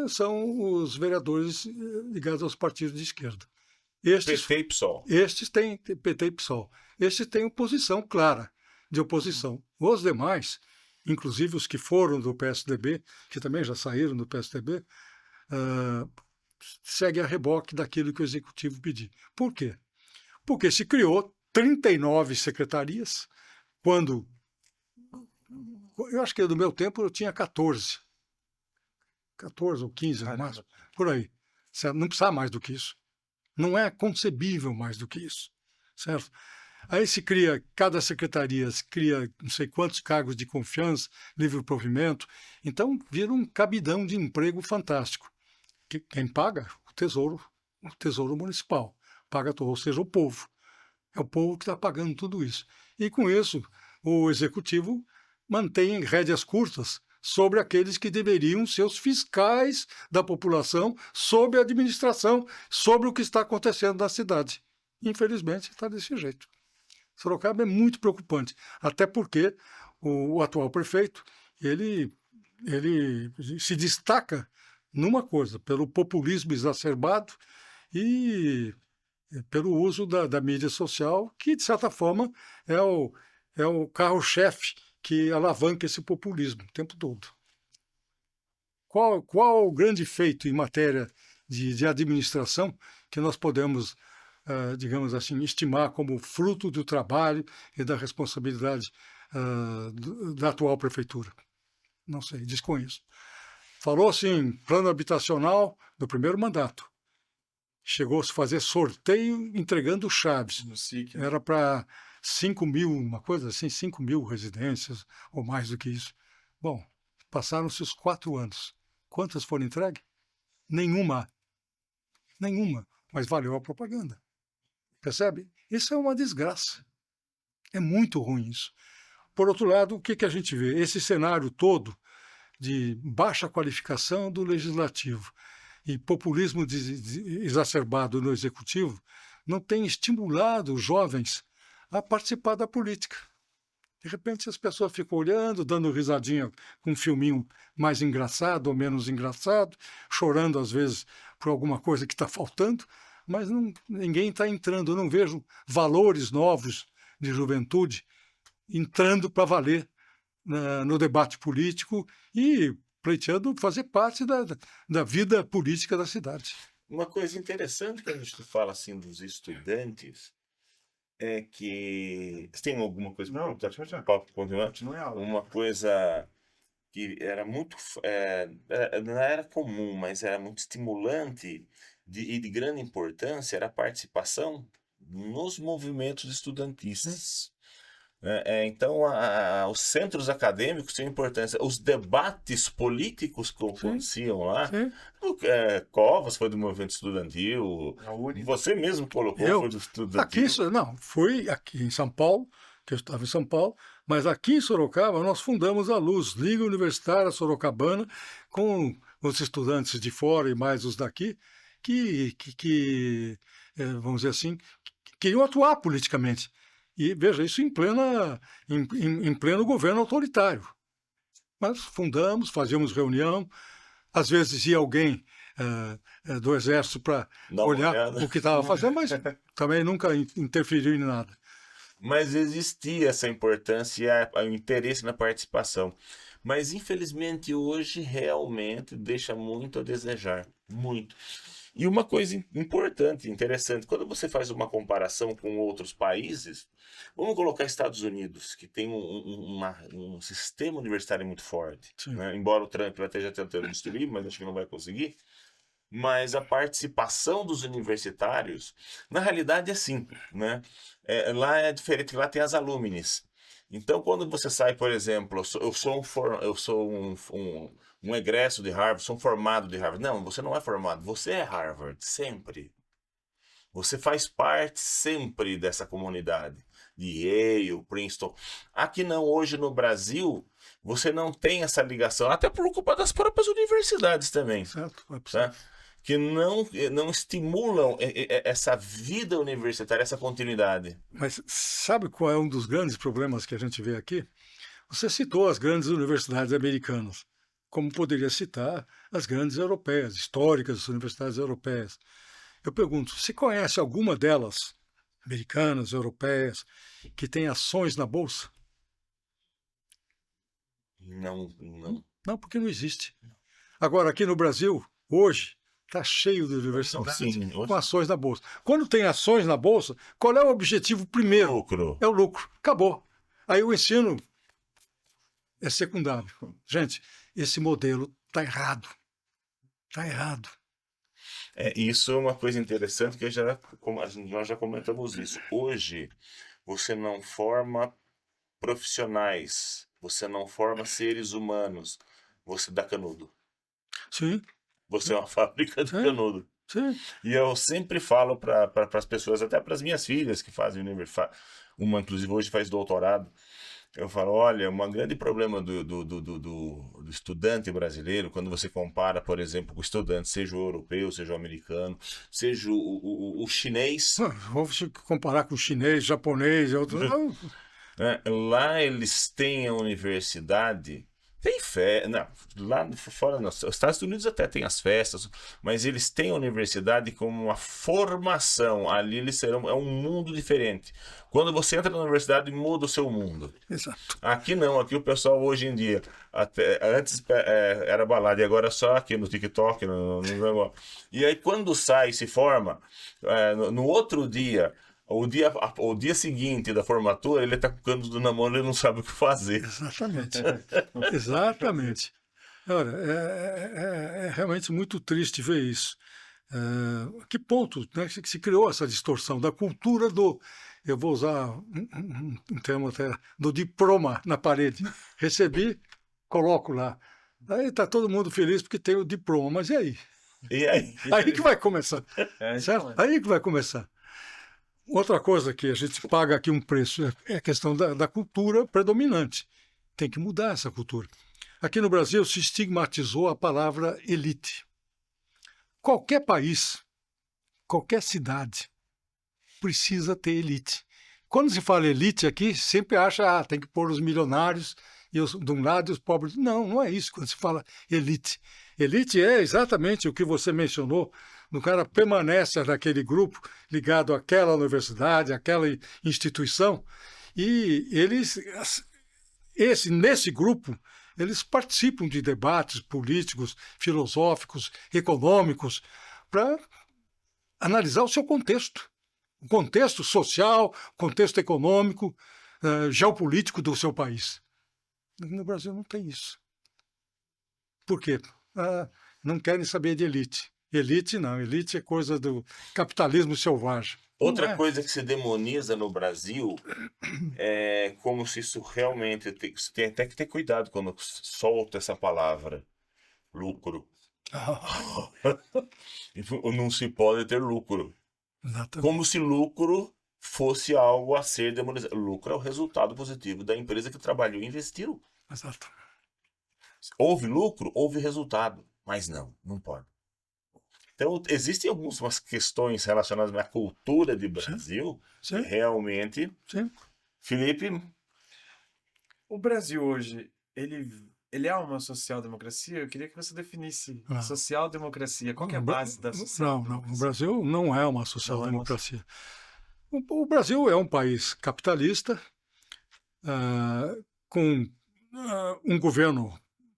são os vereadores ligados aos partidos de esquerda. PT e PSOL. Estes têm PT e PSOL. Estes têm posição clara de oposição. Os demais, inclusive os que foram do PSDB, que também já saíram do PSDB, segue a reboque daquilo que o Executivo pediu. Por quê? Porque se criou 39 secretarias, quando... Eu acho que no meu tempo eu tinha 14. 14 ou 15, mais, por aí. Certo? Não precisa mais do que isso. Não é concebível mais do que isso. Certo? Aí se cria, cada secretaria cria não sei quantos cargos de confiança, livre provimento. Então vira um cabidão de emprego fantástico. Quem paga? O Tesouro Municipal. Paga, ou seja, o povo. É o povo que está pagando tudo isso. E com isso, o Executivo mantém rédeas curtas sobre aqueles que deveriam ser os fiscais da população, sobre a administração, sobre o que está acontecendo na cidade. Infelizmente, está desse jeito. Sorocaba é muito preocupante, até porque o atual prefeito, ele se destaca numa coisa, pelo populismo exacerbado e pelo uso da mídia social, que, de certa forma, é o carro-chefe que alavanca esse populismo o tempo todo. Qual o grande feito em matéria de administração que nós podemos, digamos assim, estimar como fruto do trabalho e da responsabilidade da atual prefeitura? Não sei, desconheço. Falou-se em plano habitacional no primeiro mandato. Chegou-se a fazer sorteio entregando chaves. No SIC, né? Era para 5 mil, uma coisa assim, 5 mil residências, ou mais do que isso. Bom, passaram-se os 4 anos. Quantas foram entregues? Nenhuma. Mas valeu a propaganda. Percebe? Isso é uma desgraça. É muito ruim isso. Por outro lado, o que a gente vê? Esse cenário todo de baixa qualificação do legislativo e populismo exacerbado no executivo não tem estimulado os jovens a participar da política. De repente as pessoas ficam olhando, dando risadinha com um filminho mais engraçado ou menos engraçado, chorando às vezes por alguma coisa que está faltando, mas ninguém está entrando. Eu não vejo valores novos de juventude entrando para valer no debate político e pleiteando fazer parte da vida política da cidade. Uma coisa interessante que a gente fala assim dos estudantes é que... Você tem alguma coisa para Não, já. continuar? Continue a aula. Uma coisa que era muito... não era comum, mas era muito estimulante e de grande importância era a participação nos movimentos estudantis. Então, os centros acadêmicos têm importância. Os debates políticos que aconteciam lá. Sim. Covas foi do movimento estudantil. A UNE. Você mesmo colocou, Eu? foi do estudantil. Fui aqui em São Paulo, que eu estava em São Paulo, mas aqui em Sorocaba nós fundamos a Luz, Liga Universitária Sorocabana, com os estudantes de fora e mais os daqui, que vamos dizer assim, queriam atuar politicamente. E veja, isso em pleno governo autoritário. Mas fundamos, fazíamos reunião, às vezes ia alguém do Exército para Dá uma olhar olhada. o que estava fazendo, mas também nunca interferiu em nada. Mas existia essa importância e o interesse na participação. Mas, infelizmente, hoje realmente deixa muito a desejar. Muito. E uma coisa importante, interessante, quando você faz uma comparação com outros países, vamos colocar Estados Unidos, que tem um sistema universitário muito forte, né? Embora o Trump esteja tentando destruir, mas acho que não vai conseguir. Mas a participação dos universitários, na realidade é assim, né? Lá é diferente, lá tem as alumnis. Então, quando você sai, por exemplo, eu sou um egresso de Harvard, sou um formado de Harvard. Não, você não é formado, você é Harvard, sempre. Você faz parte sempre dessa comunidade, de Yale, Princeton. Aqui não, hoje no Brasil, você não tem essa ligação, até por culpa das próprias universidades também. Certo? Tá? Que não estimulam essa vida universitária, essa continuidade. Mas sabe qual é um dos grandes problemas que a gente vê aqui? Você citou as grandes universidades americanas, como poderia citar as grandes europeias, históricas universidades europeias. Eu pergunto, você conhece alguma delas, americanas, europeias, que tem ações na Bolsa? Não. Não, porque não existe. Agora, aqui no Brasil, hoje, está cheio de universidades com ações na Bolsa. Quando tem ações na Bolsa, qual é o objetivo primeiro? Lucro. É o lucro. Acabou. Aí o ensino é secundário. Gente, esse modelo está errado. Está errado. Isso é uma coisa interessante que nós já comentamos isso. Hoje, você não forma profissionais, você não forma seres humanos, você dá canudo. Sim. Você é uma fábrica de canudo. Sim. E eu sempre falo para as pessoas, até para as minhas filhas que fazem universidade, uma inclusive hoje faz doutorado, eu falo, olha, um grande problema do estudante brasileiro, quando você compara, por exemplo, com o estudante, seja o europeu, seja o americano, seja o chinês. Vou comparar com o chinês, japonês e outros. Lá eles têm a universidade... Tem festa, lá fora, nos Estados Unidos até tem as festas, mas eles têm a universidade como uma formação. Ali eles serão, é um mundo diferente. Quando você entra na universidade, muda o seu mundo. Exato. Aqui não, aqui o pessoal hoje em dia, antes era balada e agora só aqui no TikTok, no negócio. E aí quando sai, se forma, no outro dia. O dia seguinte da formatura, ele está com o canudo na mão, ele não sabe o que fazer. Exatamente. Exatamente. Olha, é realmente muito triste ver isso. Que ponto, né, que se criou essa distorção da cultura eu vou usar um termo até, do diploma na parede. Recebi, coloco lá. Aí está todo mundo feliz porque tem o diploma, mas e aí? E aí? Aí que vai começar. Certo? Aí que vai começar. Outra coisa que a gente paga aqui um preço é a questão da cultura predominante. Tem que mudar essa cultura. Aqui no Brasil se estigmatizou a palavra elite. Qualquer país, qualquer cidade precisa ter elite. quando se fala elite aqui, sempre acha, tem que pôr os milionários de um lado e os pobres. Não, não é isso quando se fala elite. Elite é exatamente o que você mencionou. O cara permanece naquele grupo ligado àquela universidade, àquela instituição, e nesse grupo, eles participam de debates políticos, filosóficos, econômicos, para analisar o seu contexto. O contexto social, contexto econômico, geopolítico do seu país. No Brasil não tem isso. Por quê? Não querem saber de elite. Elite não, elite é coisa do capitalismo selvagem. Outra coisa que se demoniza no Brasil é como se isso realmente... Você tem até que ter cuidado quando solta essa palavra, lucro. Não se pode ter lucro. Exatamente. Como se lucro fosse algo a ser demonizado. Lucro é o resultado positivo da empresa que trabalhou e investiu. Exato. Houve lucro, houve resultado. Mas não pode. Então, existem algumas questões relacionadas à cultura de Brasil. Sim. Que realmente... Sim. Felipe, O Brasil hoje, ele é uma social-democracia? Eu queria que você definisse social-democracia. Qual que é a base da social-democracia? Não. O Brasil não é uma social-democracia. O Brasil é um país capitalista, com um governo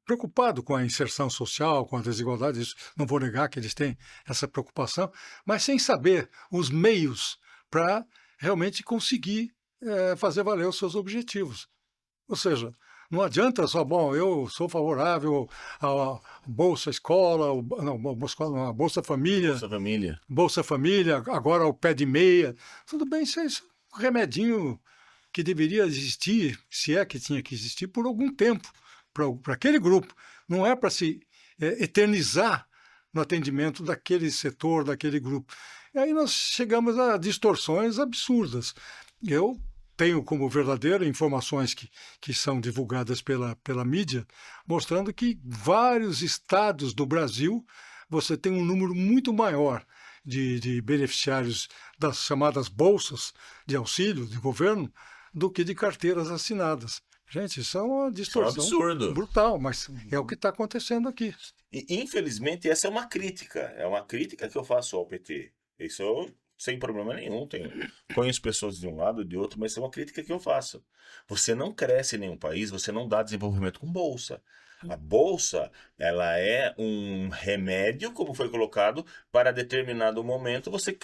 preocupado com a inserção social, com a desigualdade. Isso, não vou negar que eles têm essa preocupação, mas sem saber os meios para realmente conseguir fazer valer os seus objetivos. Ou seja, não adianta só, eu sou favorável à Bolsa Escola, a Bolsa Família, Bolsa Família, agora o pé de meia. Tudo bem, isso é um remedinho que deveria existir, se é que tinha que existir, por algum tempo, para aquele grupo. Não é para se eternizar no atendimento daquele setor, daquele grupo. E aí nós chegamos a distorções absurdas. Eu tenho como verdadeira informações que são divulgadas pela mídia, mostrando que vários estados do Brasil você tem um número muito maior de beneficiários das chamadas bolsas de auxílio de governo do que de carteiras assinadas. Gente, isso é uma distorção absurdo. Brutal, mas é o que está acontecendo aqui. E, infelizmente, essa é uma crítica. É uma crítica que eu faço ao PT. Isso eu, sem problema nenhum. Conheço pessoas de um lado e de outro, mas é uma crítica que eu faço. Você não cresce em nenhum país, você não dá desenvolvimento com bolsa. A bolsa, ela é um remédio, como foi colocado, para determinado momento você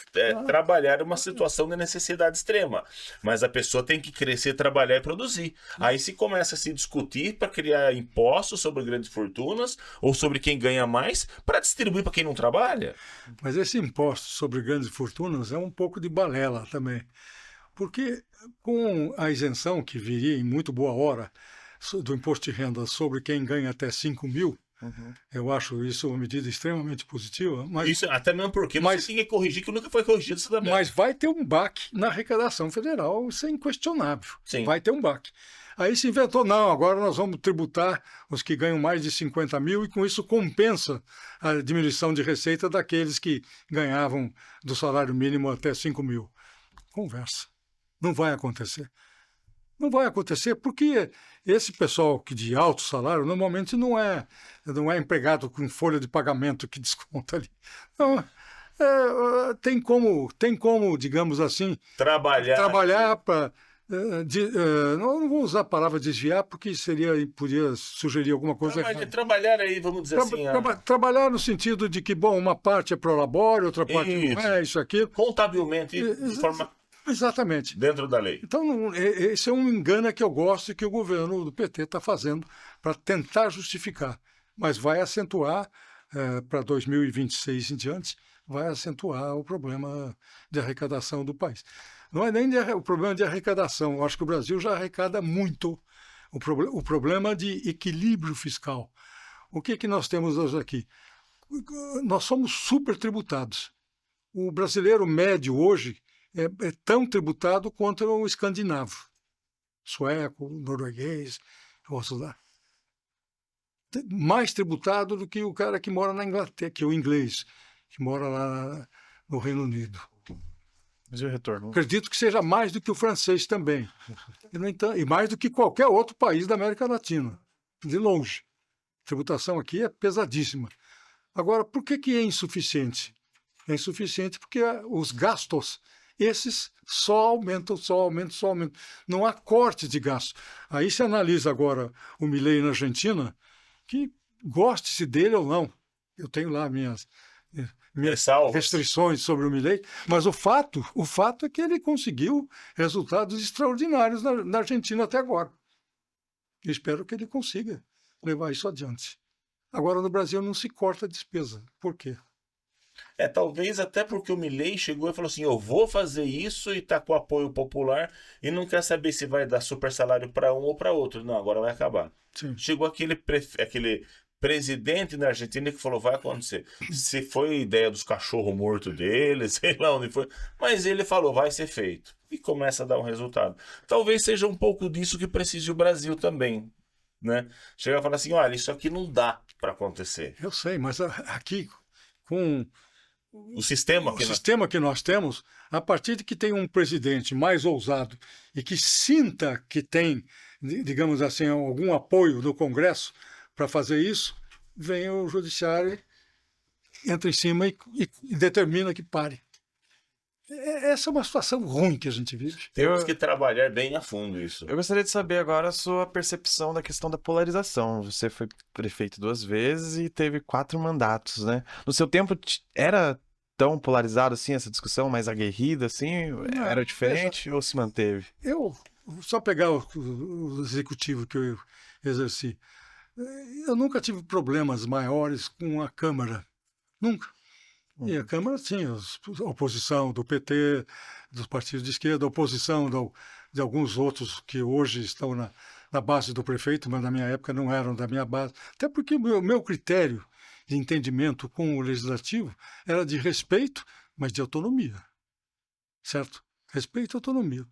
trabalhar uma situação de necessidade extrema. Mas a pessoa tem que crescer, trabalhar e produzir. Aí se começa a se discutir para criar impostos sobre grandes fortunas ou sobre quem ganha mais para distribuir para quem não trabalha. Mas esse imposto sobre grandes fortunas é um pouco de balela também. Porque com a isenção que viria em muito boa hora do imposto de renda sobre quem ganha até 5 mil, eu acho isso uma medida extremamente positiva. Mas, isso até mesmo porque você tem que corrigir, que nunca foi corrigido isso também. Mas vai ter um baque na arrecadação federal, isso é inquestionável. Sim. Vai ter um baque. Aí se inventou, não, agora nós vamos tributar os que ganham mais de 50 mil e com isso compensa a diminuição de receita daqueles que ganhavam do salário mínimo até 5 mil. Conversa. Não vai acontecer. Não vai acontecer porque esse pessoal que de alto salário normalmente não é empregado com folha de pagamento que desconta ali. Não, tem como, digamos assim, trabalhar para... não vou usar a palavra desviar porque podia sugerir alguma coisa errada. Trabalhar aí, vamos dizer assim... Trabalhar no sentido de que, uma parte é pro labore, outra parte não é, isso, aquilo. Contabilmente, de forma... Exatamente. Dentro da lei. Então, esse é um engano que eu gosto e que o governo do PT está fazendo para tentar justificar. Mas vai acentuar, para 2026 em diante, vai acentuar o problema de arrecadação do país. Não é nem o problema de arrecadação. Eu acho que o Brasil já arrecada muito. O problema de equilíbrio fiscal. O que nós temos hoje aqui? Nós somos super tributados. O brasileiro médio hoje é tão tributado quanto o escandinavo, sueco, norueguês, outros lá. Mais tributado do que o cara que mora na Inglaterra, que é o inglês, que mora lá no Reino Unido. Mas e o retorno? Acredito que seja mais do que o francês também. E, no entanto, e mais do que qualquer outro país da América Latina, de longe. A tributação aqui é pesadíssima. Agora, por que é insuficiente? É insuficiente porque os gastos, esses só aumentam, só aumentam, só aumentam. Não há corte de gastos. Aí se analisa agora o Milei na Argentina, que goste-se dele ou não. Eu tenho lá minhas restrições sobre o Milei, mas o fato é que ele conseguiu resultados extraordinários na Argentina até agora. Eu espero que ele consiga levar isso adiante. Agora, no Brasil não se corta a despesa. Por quê? Talvez até porque o Milei chegou e falou assim, eu vou fazer isso e tá com apoio popular e não quer saber se vai dar super salário para um ou para outro. Não, agora vai acabar. Sim. Chegou aquele presidente na Argentina que falou, vai acontecer. Se foi ideia dos cachorros mortos dele, sei lá onde foi, mas ele falou, vai ser feito. E começa a dar um resultado. Talvez seja um pouco disso que precise o Brasil também, né? Chegar e falar assim, olha, isso aqui não dá para acontecer. Eu sei, mas aqui, com O sistema sistema que nós temos, a partir de que tem um presidente mais ousado e que sinta que tem, digamos assim, algum apoio do Congresso para fazer isso, vem o judiciário, entra em cima e determina que pare. Essa é uma situação ruim que a gente vive. Temos que trabalhar bem a fundo isso. Eu gostaria de saber agora a sua percepção da questão da polarização. Você foi prefeito 2 vezes e teve 4 mandatos, né? No seu tempo era tão polarizado assim essa discussão, mais aguerrida assim? Não, era diferente ou se manteve? Eu vou só pegar o executivo que eu exerci. Eu nunca tive problemas maiores com a Câmara. Nunca. E a Câmara tinha a oposição do PT, dos partidos de esquerda, a oposição de alguns outros que hoje estão na base do prefeito, mas na minha época não eram da minha base. Até porque o meu critério de entendimento com o legislativo era de respeito, mas de autonomia. Certo? Respeito e autonomia.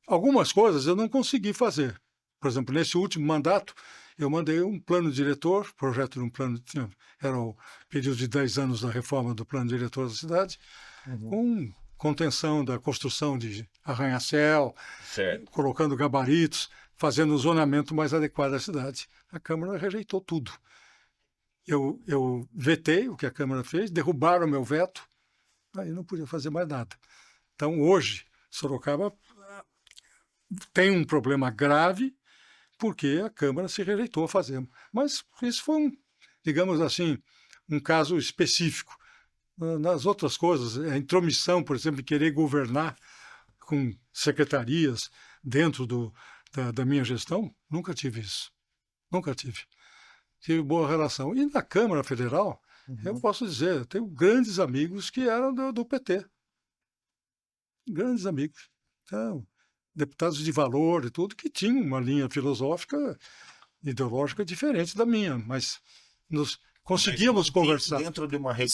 Algumas coisas eu não consegui fazer. Por exemplo, nesse último mandato, eu mandei um plano diretor, projeto de um plano, era o período de 10 anos da reforma do plano diretor da cidade, com contenção da construção de arranha-céu, colocando gabaritos, fazendo o zonamento mais adequado da cidade. A Câmara rejeitou tudo. Eu vetei o que a Câmara fez, derrubaram o meu veto, aí não podia fazer mais nada. Então, hoje, Sorocaba tem um problema grave porque a Câmara se rejeitou a fazer. Mas isso foi, digamos assim, um caso específico. Nas outras coisas, a intromissão, por exemplo, de querer governar com secretarias dentro da minha gestão, nunca tive isso. Nunca tive. Tive boa relação. E na Câmara Federal, eu posso dizer, eu tenho grandes amigos que eram do PT. Grandes amigos. Então, deputados de valor e tudo, que tinham uma linha filosófica, ideológica diferente da minha, mas conseguíamos conversar. Dentro de uma rede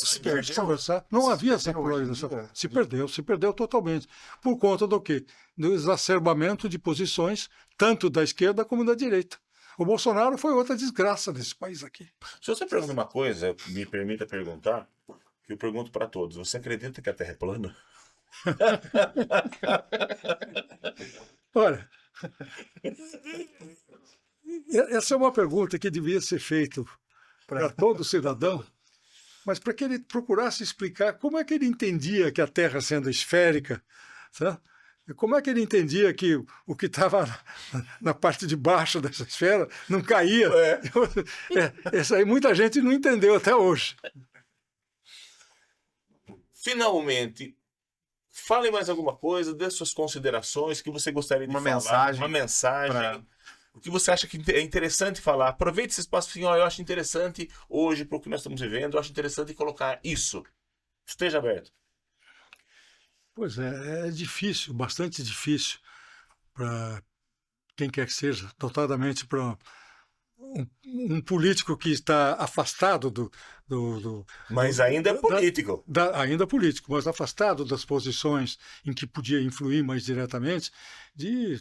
conversar. Não havia essa polarização. Se perdeu totalmente. Por conta do quê? Do exacerbamento de posições, tanto da esquerda como da direita. O Bolsonaro foi outra desgraça desse país aqui. Se você pergunta uma coisa, me permita perguntar, que eu pergunto para todos, você acredita que a Terra é plana? Olha, essa é uma pergunta que devia ser feita para todo cidadão, mas para que ele procurasse explicar como é que ele entendia que a Terra sendo esférica, tá? Como é que ele entendia que o que estava na parte de baixo dessa esfera não caía. Essa aí muita gente não entendeu até hoje. Finalmente, fale mais alguma coisa, dê suas considerações, que você gostaria de falar. Uma mensagem. O que você acha que é interessante falar. Aproveite esse espaço e eu acho interessante hoje, para o que nós estamos vivendo, eu acho interessante colocar isso. Esteja aberto. Pois é difícil, bastante difícil para quem quer que seja, notadamente para um político que está afastado Mas ainda é político. Ainda político, mas afastado das posições em que podia influir mais diretamente, de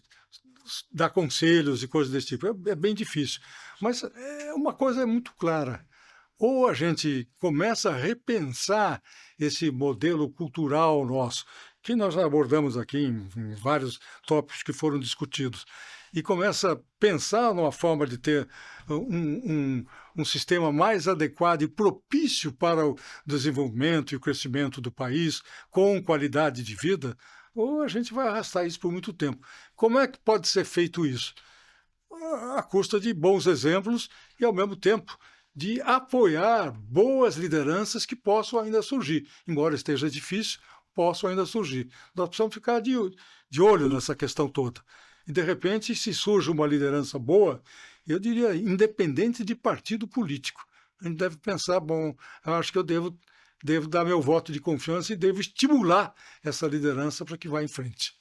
dar conselhos e coisas desse tipo. É bem difícil. Mas uma coisa é muito clara. Ou a gente começa a repensar esse modelo cultural nosso, que nós já abordamos aqui em vários tópicos que foram discutidos, e começa a pensar numa forma de ter um sistema mais adequado e propício para o desenvolvimento e o crescimento do país, com qualidade de vida, ou a gente vai arrastar isso por muito tempo. Como é que pode ser feito isso? À custa de bons exemplos e, ao mesmo tempo, de apoiar boas lideranças que possam ainda surgir. Embora esteja difícil, possam ainda surgir. Nós precisamos ficar de olho nessa questão toda. E, de repente, se surge uma liderança boa, eu diria, independente de partido político, a gente deve pensar, bom, eu acho que eu devo dar meu voto de confiança e devo estimular essa liderança para que vá em frente.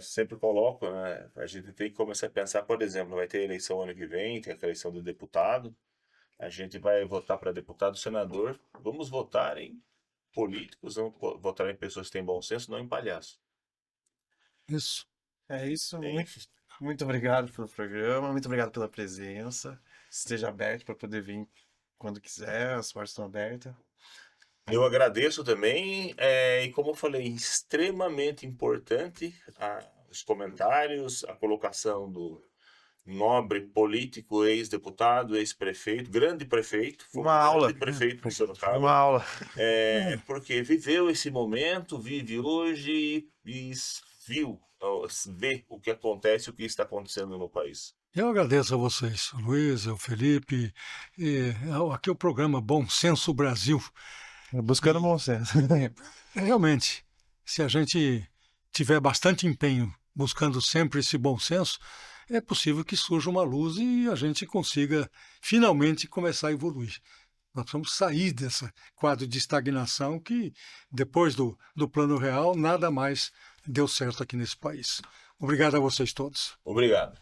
Sempre coloco, né? A gente tem que começar a pensar, por exemplo, vai ter eleição ano que vem, tem a eleição do deputado, a gente vai votar para deputado, senador, vamos votar em políticos, vamos votar em pessoas que têm bom senso, não em palhaço. Isso. É isso. É Muito, muito obrigado pelo programa, muito obrigado pela presença. Esteja aberto para poder vir quando quiser, as portas estão abertas. Eu agradeço também, e como eu falei, extremamente importante os comentários, a colocação do nobre político, ex-deputado, ex-prefeito, grande prefeito, foi Uma um aula. grande prefeito de Sorocaba, Uma aula. porque viveu esse momento, vive hoje e vê o que acontece, o que está acontecendo no país. Eu agradeço a vocês, o Luiz, o Felipe, aqui é o programa Bom Senso Brasil. Buscando bom senso. Realmente, se a gente tiver bastante empenho buscando sempre esse bom senso, é possível que surja uma luz e a gente consiga finalmente começar a evoluir. Nós precisamos sair desse quadro de estagnação que, depois do Plano Real, nada mais deu certo aqui nesse país. Obrigado a vocês todos. Obrigado.